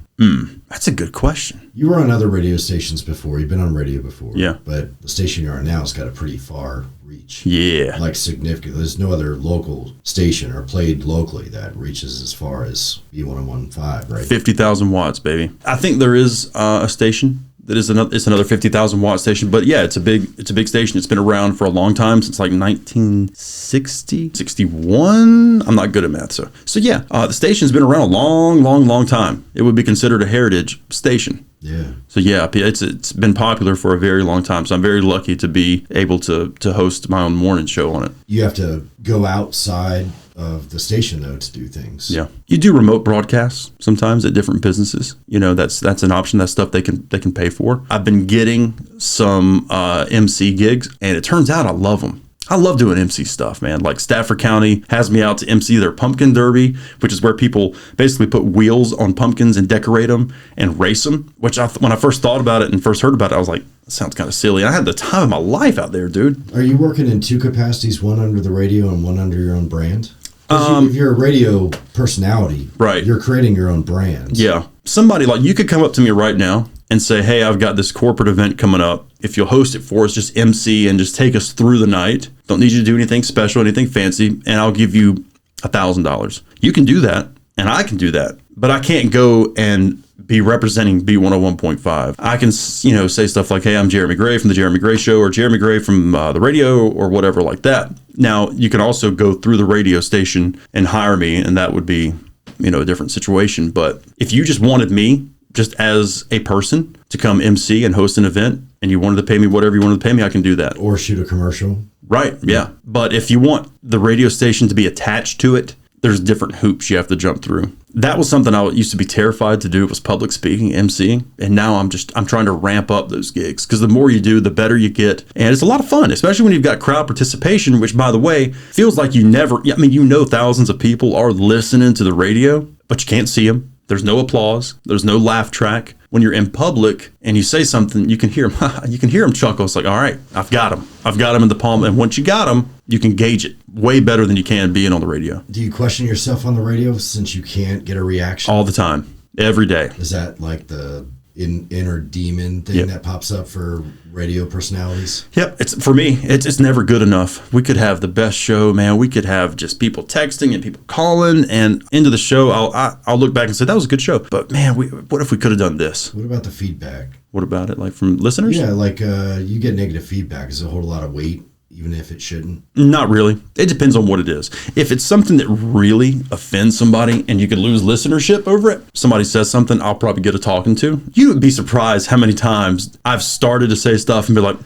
that's a good question. You were on other radio stations before. You've been on radio before. Yeah. But the station you're on now has got a pretty far reach. Yeah. Like significant. There's no other local station or played locally that reaches as far as B1015, right? 50,000 watts, baby. I think there is a station that is another 50,000 watt station, but yeah, it's a big station. It's been around for a long time, since like 1960, 61. I'm not good at math, so yeah, the station's been around a long time. It would be considered a heritage station. Yeah. So yeah, it's been popular for a very long time. So I'm very lucky to be able to host my own morning show on it. You have to go outside of the station though to do things. Yeah. You do remote broadcasts sometimes at different businesses. That's an option. That's stuff they can pay for. I've been getting some MC gigs, and it turns out I love them. I love doing MC stuff, man. Like Stafford County has me out to MC their pumpkin derby, which is where people basically put wheels on pumpkins and decorate them and race them, which when I first thought about it and first heard about it, I was like, that sounds kind of silly. I had the time of my life out there, dude. Are you working in two capacities, one under the radio and one under your own brand? If you're a radio personality, right, you're creating your own brand. Yeah. Somebody like you could come up to me right now and say, hey, I've got this corporate event coming up. If you'll host it for us, just MC and just take us through the night. Don't need you to do anything special, anything fancy, and I'll give you $1,000. You can do that, and I can do that. But I can't go and be representing B101.5. I can, say stuff like, hey, I'm Jeremy Gray from The Jeremy Gray Show, or Jeremy Gray from the radio, or whatever like that. Now, you can also go through the radio station and hire me, and that would be, a different situation. But if you just wanted me, just as a person, to come MC and host an event, and you wanted to pay me whatever you wanted to pay me, I can do that. Or shoot a commercial. Right, yeah. But if you want the radio station to be attached to it, there's different hoops you have to jump through. That was something I used to be terrified to do. It was public speaking, MCing. And now I'm trying to ramp up those gigs, because the more you do, the better you get. And it's a lot of fun, especially when you've got crowd participation, which, by the way, feels like thousands of people are listening to the radio, but you can't see them. There's no applause. There's no laugh track. when you're in public and you say something, you can hear him chuckle. It's like, all right, I've got him in the palm. And once you got him, you can gauge it way better than you can being on the radio. Do you question yourself on the radio since you can't get a reaction? All the time, every day. Is that like the inner demon thing that pops up for radio personalities? Yep. It's for me, it's never good enough. We could have the best show, man. We could have just people texting and people calling, and into the show, I'll look back and say, that was a good show. But man, what if we could have done this? What about the feedback? What about it? Like from listeners? Yeah, like you get negative feedback. Does it hold a lot of weight, even if it shouldn't? Not really. It depends on what it is. If it's something that really offends somebody and you could lose listenership over it, somebody says something, I'll probably get a talking to. You would be surprised how many times I've started to say stuff and be like,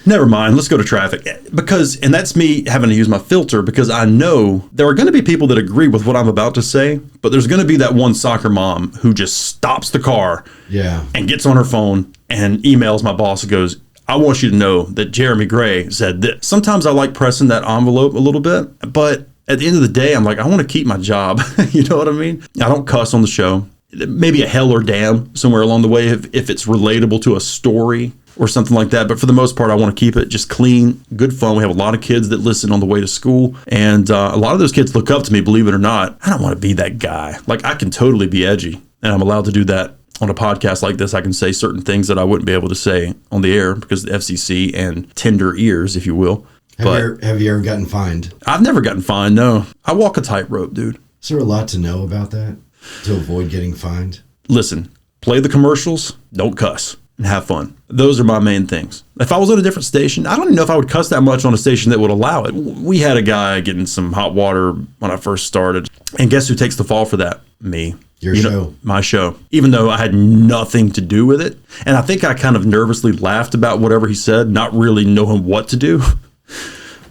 never mind, let's go to traffic. And that's me having to use my filter, because I know there are going to be people that agree with what I'm about to say, but there's going to be that one soccer mom who just stops the car and gets on her phone and emails my boss and goes, I want you to know that Jeremy Gray said this. Sometimes I like pressing that envelope a little bit, but at the end of the day, I'm like, I want to keep my job. You know what I mean? I don't cuss on the show. Maybe a hell or damn somewhere along the way if it's relatable to a story or something like that. But for the most part, I want to keep it just clean, good fun. We have a lot of kids that listen on the way to school. And a lot of those kids look up to me, believe it or not. I don't want to be that guy. Like, I can totally be edgy, and I'm allowed to do that. On a podcast like this, I can say certain things that I wouldn't be able to say on the air because of the FCC and tender ears, if you will. Have you ever gotten fined? I've never gotten fined, no. I walk a tightrope, dude. Is there a lot to know about that to avoid getting fined? Listen, play the commercials, don't cuss, and have fun. Those are my main things. If I was on a different station, I don't even know if I would cuss that much on a station that would allow it. We had a guy getting some hot water when I first started. And guess who takes the fall for that? Me. Your show. My show. Even though I had nothing to do with it. And I think I kind of nervously laughed about whatever he said, not really knowing what to do.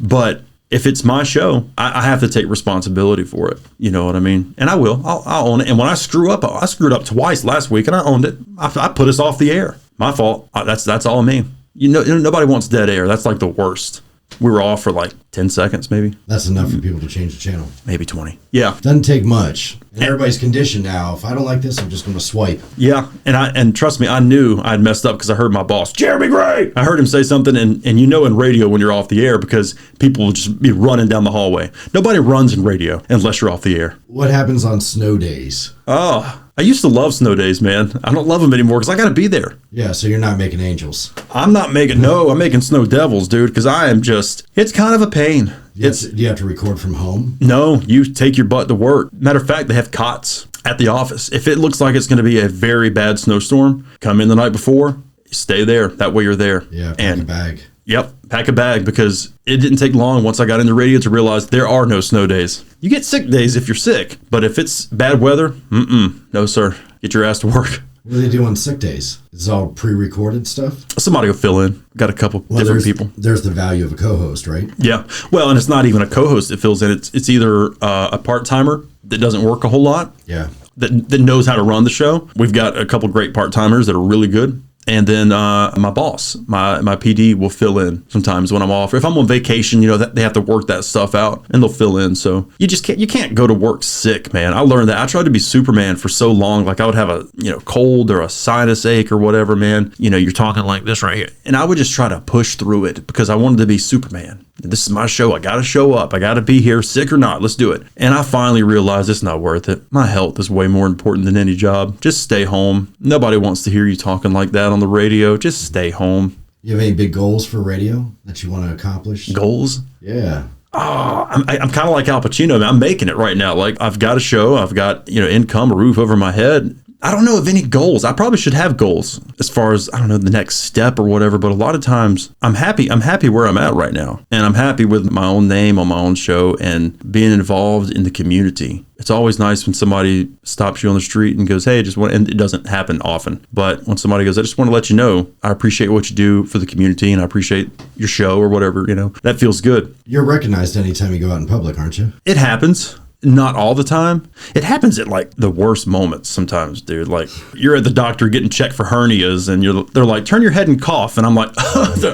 But if it's my show, I have to take responsibility for it. You know what I mean? And I will. I'll own it. And when I screwed up twice last week, and I owned it. I put us off the air. My fault. That's all me. You know, nobody wants dead air. That's like the worst. We were off for like 10 seconds, maybe. That's enough for people to change the channel. Maybe 20. Yeah. Doesn't take much. And everybody's conditioned now. If I don't like this, I'm just going to swipe. Yeah. And trust me, I knew I'd messed up because I heard my boss, Jeremy Gray. I heard him say something, and you know in radio when you're off the air because people will just be running down the hallway. Nobody runs in radio unless you're off the air. What happens on snow days? Oh, I used to love snow days, man. I don't love them anymore because I got to be there. Yeah, so you're not making angels. I'm making snow devils, dude, because I am just, it's kind of a pain. Do you have to record from home? No, you take your butt to work. Matter of fact, they have cots at the office. If it looks like it's going to be a very bad snowstorm, come in the night before, stay there. That way you're there. Yeah, pack a bag. Yep, pack a bag, because it didn't take long once I got into radio to realize there are no snow days. You get sick days if you're sick, but if it's bad weather, no sir. Get your ass to work. What do they do on sick days? It's all pre-recorded stuff? Somebody will fill in. Got a couple different people. There's the value of a co-host, right? Yeah. Well, and it's not even a co-host that fills in. It's either a part-timer that doesn't work a whole lot. Yeah. That knows how to run the show. We've got a couple great part-timers that are really good. And then my boss, my PD will fill in sometimes when I'm off. Or if I'm on vacation, you know, they have to work that stuff out and they'll fill in. So you can't go to work sick, man. I learned that. I tried to be Superman for so long. Like I would have a, cold or a sinus ache or whatever, man. You're talking like this right here. And I would just try to push through it because I wanted to be Superman. This is my show. I got to show up. I got to be here, sick or not. Let's do it. And I finally realized it's not worth it. My health is way more important than any job. Just stay home. Nobody wants to hear you talking like that on the radio. Just stay home. You have any big goals for radio that you want to accomplish? Goals? Yeah. Oh, I'm kind of like Al Pacino, man. I'm making it right now. Like I've got a show. I've got, income, a roof over my head. I don't know of any goals. I probably should have goals as far as, I don't know, the next step or whatever. But a lot of times I'm happy where I'm at right now. And I'm happy with my own name on my own show and being involved in the community. It's always nice when somebody stops you on the street and goes, hey, and it doesn't happen often. But when somebody goes, I just want to let you know, I appreciate what you do for the community and I appreciate your show or whatever, that feels good. You're recognized anytime you go out in public, aren't you? It happens. Not all the time. It happens at like the worst moments sometimes, dude. Like you're at the doctor getting checked for hernias and they're like, turn your head and cough. And I'm like,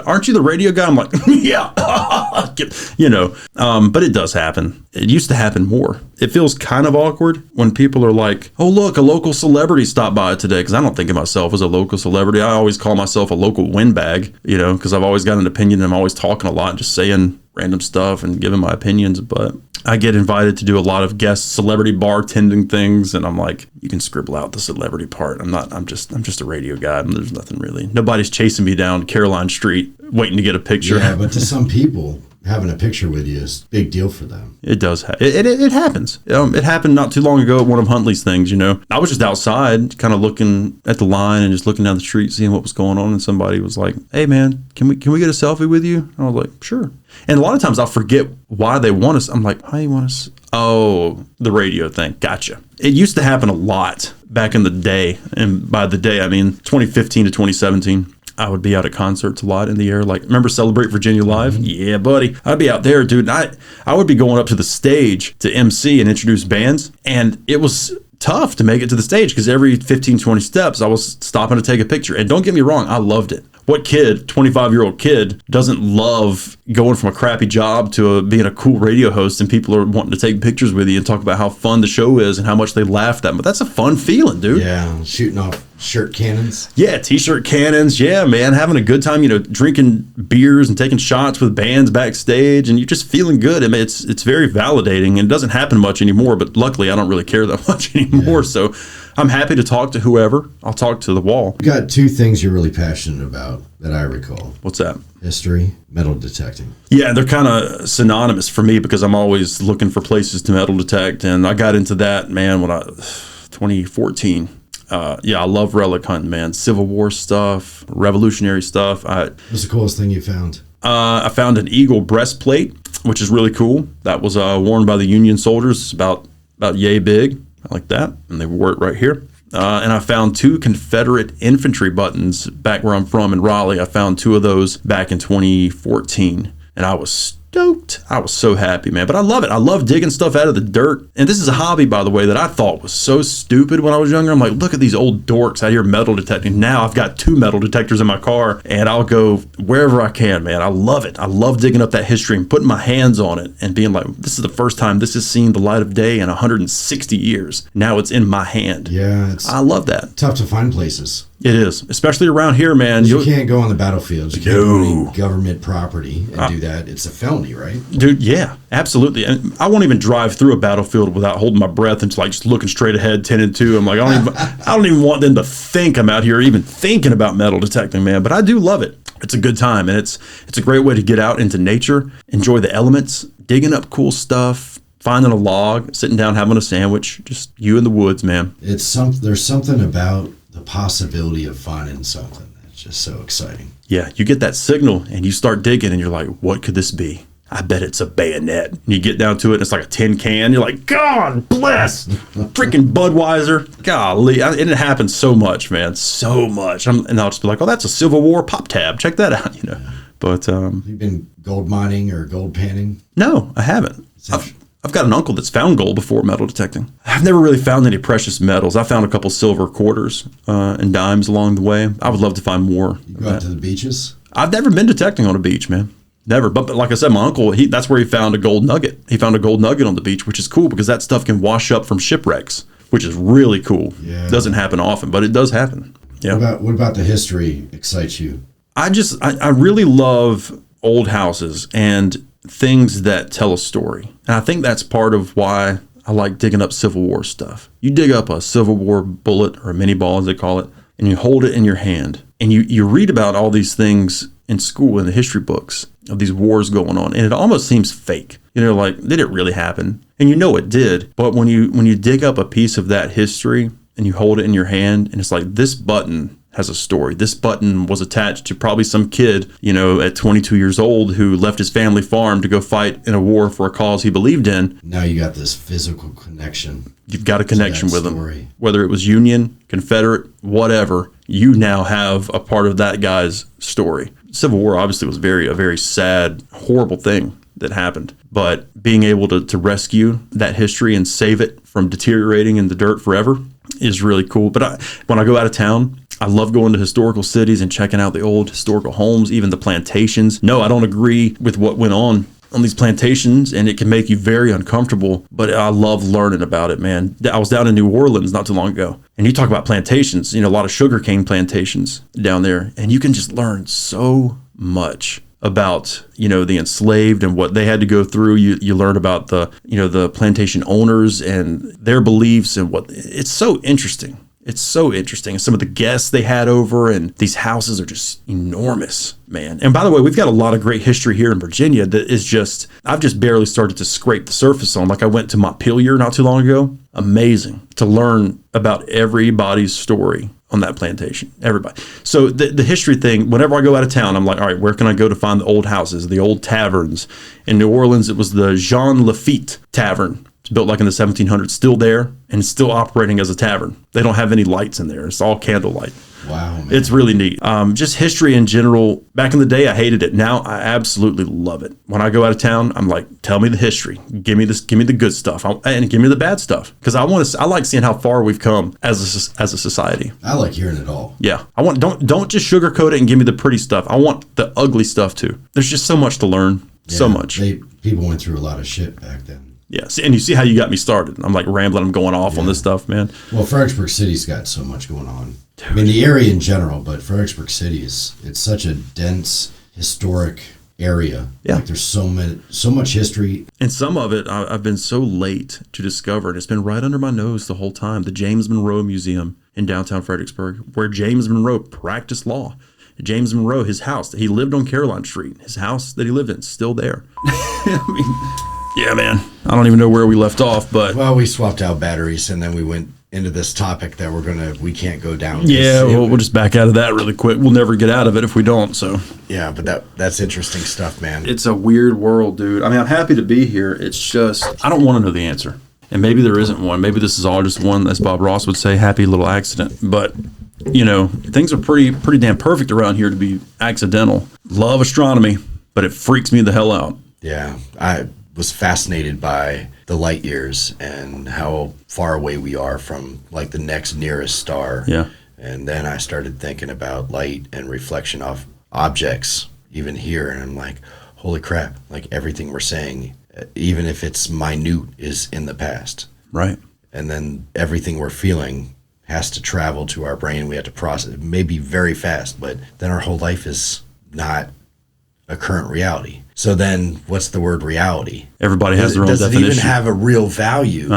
aren't you the radio guy? I'm like, yeah, but it does happen. It used to happen more. It feels kind of awkward when people are like, oh, look, a local celebrity stopped by today. Because I don't think of myself as a local celebrity. I always call myself a local windbag, because I've always got an opinion and I'm always talking a lot and just saying random stuff and giving my opinions. But I get invited to do a lot of guest celebrity bartending things, and I'm like, you can scribble out the celebrity part. I'm just a radio guy, and there's nothing really. Nobody's chasing me down Caroline Street waiting to get a picture. Yeah, but to some people, having a picture with you is a big deal for them. It does. It happens. It happened not too long ago at one of Huntley's things, I was just outside kind of looking at the line and just looking down the street, seeing what was going on. And somebody was like, hey, man, can we get a selfie with you? And I was like, sure. And a lot of times I'll forget why they want us. I'm like, why do you want us? Oh, the radio thing. Gotcha. It used to happen a lot back in the day. And by the day, I mean 2015 to 2017. I would be out at concerts a lot in the air. Like, remember Celebrate Virginia Live? Mm-hmm. Yeah, buddy. I'd be out there, dude. And I would be going up to the stage to MC and introduce bands. And it was tough to make it to the stage because every 15, 20 steps, I was stopping to take a picture. And don't get me wrong, I loved it. What kid, 25-year-old kid, doesn't love going from a crappy job to being a cool radio host and people are wanting to take pictures with you and talk about how fun the show is and how much they laughed at? But that's a fun feeling, dude. Yeah, shooting off shirt cannons. Yeah, t-shirt cannons. Yeah, man, having a good time, drinking beers and taking shots with bands backstage, and you're just feeling good. I mean, it's very validating, and it doesn't happen much anymore, but luckily I don't really care that much anymore. Yeah. So I'm happy to talk to whoever. I'll talk to the wall. You got two things you're really passionate about that I recall. What's that? History, metal detecting. Yeah, they're kind of synonymous for me because I'm always looking for places to metal detect, and I got into that, man, 2014. I love relic hunting, man. Civil War stuff, Revolutionary stuff. What's the coolest thing you found? I found an eagle breastplate, which is really cool. That was worn by the Union soldiers. It's about yay big, like that, and they wore it right here. And I found 2 Confederate infantry buttons back where I'm from in Raleigh. I found 2 of those back in 2014, and I was stoked. I was so happy, man. But I love it. I love digging stuff out of the dirt. And this is a hobby, by the way, that I thought was so stupid when I was younger. I'm like, look at these old dorks out here metal detecting. Now I've got 2 metal detectors in my car, and I'll go wherever I can, man. I love it. I love digging up that history and putting my hands on it and being like, this is the first time this has seen the light of day in 160 years. Now it's in my hand. Yeah, I love that. Tough to find places. It is, especially around here, man. You can't go on the battlefield. You can't go on government property and do that. It's a felony, right? Dude, yeah, absolutely. And I won't even drive through a battlefield without holding my breath and just looking straight ahead, 10 and 2. I'm like, I don't even want them to think I'm out here even thinking about metal detecting, man. But I do love it. It's a good time, and it's a great way to get out into nature, enjoy the elements, digging up cool stuff, finding a log, sitting down, having a sandwich, just you in the woods, man. There's something about the possibility of finding something that's just so exciting. Yeah, you get that signal and you start digging and you're like, what could this be? I bet it's a bayonet. And you get down to it and it's like a tin can. You're like, God bless freaking Budweiser. Golly. And it happens so much, man. So much. And I'll just be like, oh, that's a Civil War pop tab. Check that out, But you've been gold mining or gold panning? No, I haven't. I've got an uncle that's found gold before metal detecting. I've never really found any precious metals. I found a couple silver quarters and dimes along the way. I would love to find more. You go out to the beaches? I've never been detecting on a beach, man. Never. But like I said, my uncle, that's where he found a gold nugget. He found a gold nugget on the beach, which is cool because that stuff can wash up from shipwrecks, which is really cool. Yeah. Doesn't happen often, but it does happen. Yeah. What about the history excites you? I really love old houses and things that tell a story. And I think that's part of why I like digging up Civil War stuff. You dig up a Civil War bullet or a mini ball, as they call it, and you hold it in your hand. And you read about all these things in school in the history books of these wars going on. And it almost seems fake. Like, did it really happen? And it did. But when you dig up a piece of that history and you hold it in your hand and it's like, this button has a story. This button was attached to probably some kid, at 22 years old who left his family farm to go fight in a war for a cause he believed in. Now you got this physical connection. You've got a connection with him. Whether it was Union, Confederate, whatever, you now have a part of that guy's story. Civil War obviously was a very sad, horrible thing. that happened. But being able to rescue that history and save it from deteriorating in the dirt forever is really cool. But when I go out of town, I love going to historical cities and checking out the old historical homes, even the plantations. No, I don't agree with what went on these plantations, and it can make you very uncomfortable, but I love learning about it, man. I was down in New Orleans not too long ago, and you talk about plantations, a lot of sugarcane plantations down there, and you can just learn so much about, the enslaved and what they had to go through. You learn about the plantation owners and their beliefs and it's so interesting. It's so interesting. Some of the guests they had over, and these houses are just enormous, man. And by the way, we've got a lot of great history here in Virginia that is I've just barely started to scrape the surface on. Like I went to Montpelier not too long ago. Amazing to learn about everybody's story on that plantation, everybody. So the history thing, whenever I go out of town, I'm like, all right, where can I go to find the old houses, the old taverns? In New Orleans, it was the Jean Lafitte Tavern. It's built like in the 1700s, still there and still operating as a tavern. They don't have any lights in there. It's all candlelight. Wow, man. It's really neat. Just history in general. Back in the day, I hated it. Now I absolutely love it. When I go out of town, I'm like, tell me the history. Give me the good stuff, and give me the bad stuff, because I like seeing how far we've come as a society. I like hearing it all. Yeah, don't just sugarcoat it and give me the pretty stuff. I want the ugly stuff too. There's just so much to learn. Yeah, so much. People went through a lot of shit back then. Yeah, and you see how you got me started. I'm like rambling. I'm going off on this stuff, man. Well, Fredericksburg City's got so much going on. Dude. I mean, the area in general, but Fredericksburg City it's such a dense, historic area. Yeah. Like there's so much history. And some of it I've been so late to discover, and it's been right under my nose the whole time. The James Monroe Museum in downtown Fredericksburg, where James Monroe practiced law. James Monroe, his house, he lived on Caroline Street. His house that he lived in is still there. I mean, yeah, man. I don't even know where we left off, but... Well, we swapped out batteries, and then we went into this topic that we can't go down. Yeah, we'll just back out of that really quick. We'll never get out of it if we don't, so... Yeah, but that's interesting stuff, man. It's a weird world, dude. I mean, I'm happy to be here. It's just... I don't want to know the answer. And maybe there isn't one. Maybe this is all just one, as Bob Ross would say, happy little accident. But... things are pretty damn perfect around here to be accidental. Love astronomy, but it freaks me the hell out. Yeah, I was fascinated by the light years and how far away we are from like the next nearest star. Yeah. And then I started thinking about light and reflection off objects even here, and I'm like, holy crap, like everything we're saying, even if it's minute, is in the past. Right. And then everything we're feeling has to travel to our brain. We have to process it, maybe very fast, but then our whole life is not a current reality. So then what's the word reality? Everybody has their own definition. Does it even have a real value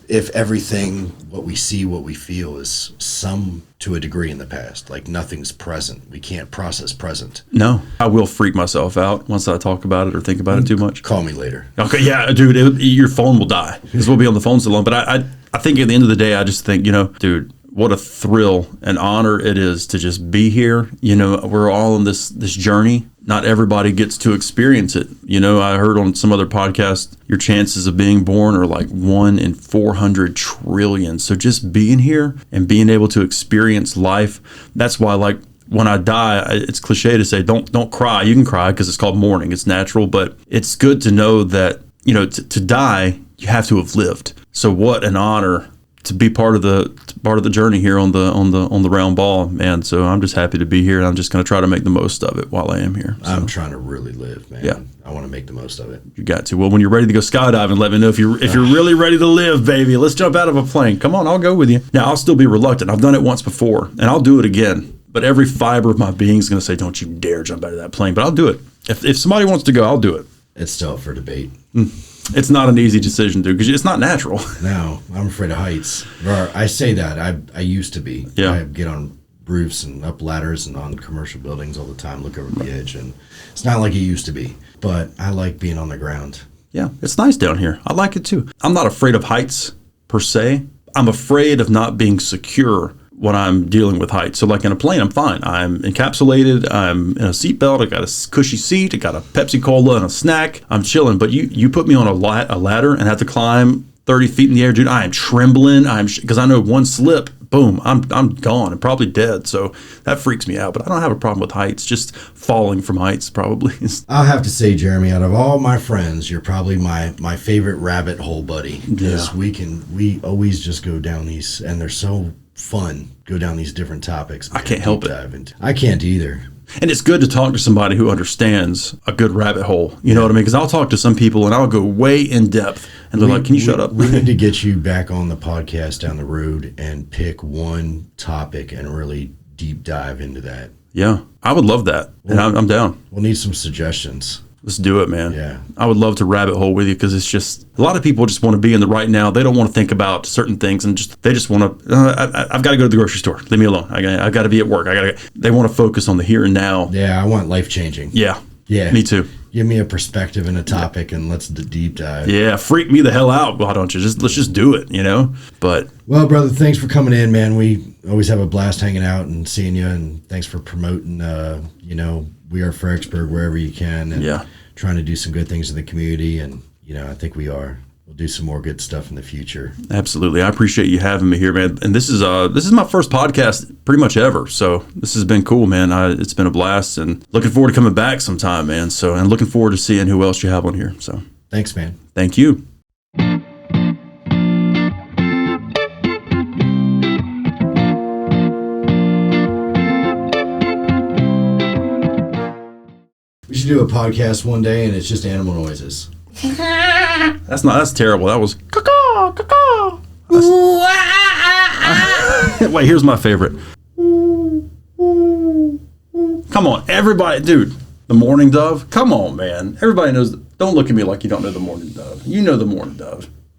if everything, what we see, what we feel is some to a degree in the past? Like nothing's present. We can't process present. No. I will freak myself out once I talk about it or think about it too much. Call me later. Okay, yeah, dude, your phone will die because we'll be on the phone so long. But I think at the end of the day, I just think, dude, what a thrill and honor it is to just be here. We're all on this journey. Not everybody gets to experience it. I heard on some other podcast, your chances of being born are like 1 in 400 trillion. So just being here and being able to experience life, that's why, like, when I die, it's cliche to say, don't cry. You can cry because it's called mourning. It's natural, but it's good to know that, to die, you have to have lived. So what an honor to be part of the journey here on the round ball, man. So I'm just happy to be here, and I'm just going to try to make the most of it while I am here. So. I'm trying to really live, man. Yeah. I want to make the most of it. You got to. Well, when you're ready to go skydiving, let me know if you're really ready to live, baby. Let's jump out of a plane. Come on, I'll go with you. Now, I'll still be reluctant. I've done it once before, and I'll do it again. But every fiber of my being is going to say, don't you dare jump out of that plane. But I'll do it. If somebody wants to go, I'll do it. It's still up for debate. It's not an easy decision, dude, because it's not natural. No, I'm afraid of heights. I say that. I used to be. Yeah. I get on roofs and up ladders and on commercial buildings all the time, look over the edge, and it's not like it used to be. But I like being on the ground. Yeah, it's nice down here. I like it too. I'm not afraid of heights per se. I'm afraid of not being secure when I'm dealing with heights. So like in a plane, I'm fine. I'm encapsulated. I'm in a seatbelt. I got a cushy seat. I got a Pepsi Cola and a snack. I'm chilling. But you put me on a ladder and have to climb 30 feet in the air, dude. I am trembling. Because I know one slip, boom, I'm gone and probably dead. So that freaks me out. But I don't have a problem with heights. Just falling from heights probably. I'll have to say, Jeremy, out of all my friends, you're probably my favorite rabbit hole buddy. Because we always just go down these, and they're so fun. Go down these different topics. I can't help it. I can't either. And it's good to talk to somebody who understands a good rabbit hole. You know what I mean? Because I'll talk to some people and I'll go way in depth, and they're like, "Can you shut up?" We need to get you back on the podcast down the road and pick one topic and really deep dive into that. Yeah, I would love that, and I'm down. We'll need some suggestions. Let's do it, man. Yeah. I would love to rabbit hole with you, because it's just a lot of people just want to be in the right now. They don't want to think about certain things, and they just want to. I've got to go to the grocery store. Leave me alone. I've got to be at work. They want to focus on the here and now. Yeah, I want life changing. Yeah. Yeah. Me too. Give me a perspective and a topic, and let's deep dive. Yeah, freak me the hell out. Why don't you let's just do it? But well, brother, thanks for coming in, man. We always have a blast hanging out and seeing you, and thanks for promoting. We Are Fredericksburg wherever you can, and trying to do some good things in the community. And I think we are. We'll do some more good stuff in the future. Absolutely. I appreciate you having me here, man. And this is my first podcast pretty much ever. So this has been cool, man. It's been a blast, and looking forward to coming back sometime, man. So, and looking forward to seeing who else you have on here. So thanks, man. Thank you. We should do a podcast one day, and it's just animal noises. That's terrible. That was caw caw. Wait, here's my favorite. Come on, everybody, dude. The mourning dove. Come on, man. Everybody knows. Don't look at me like you don't know the mourning dove. You know the mourning dove.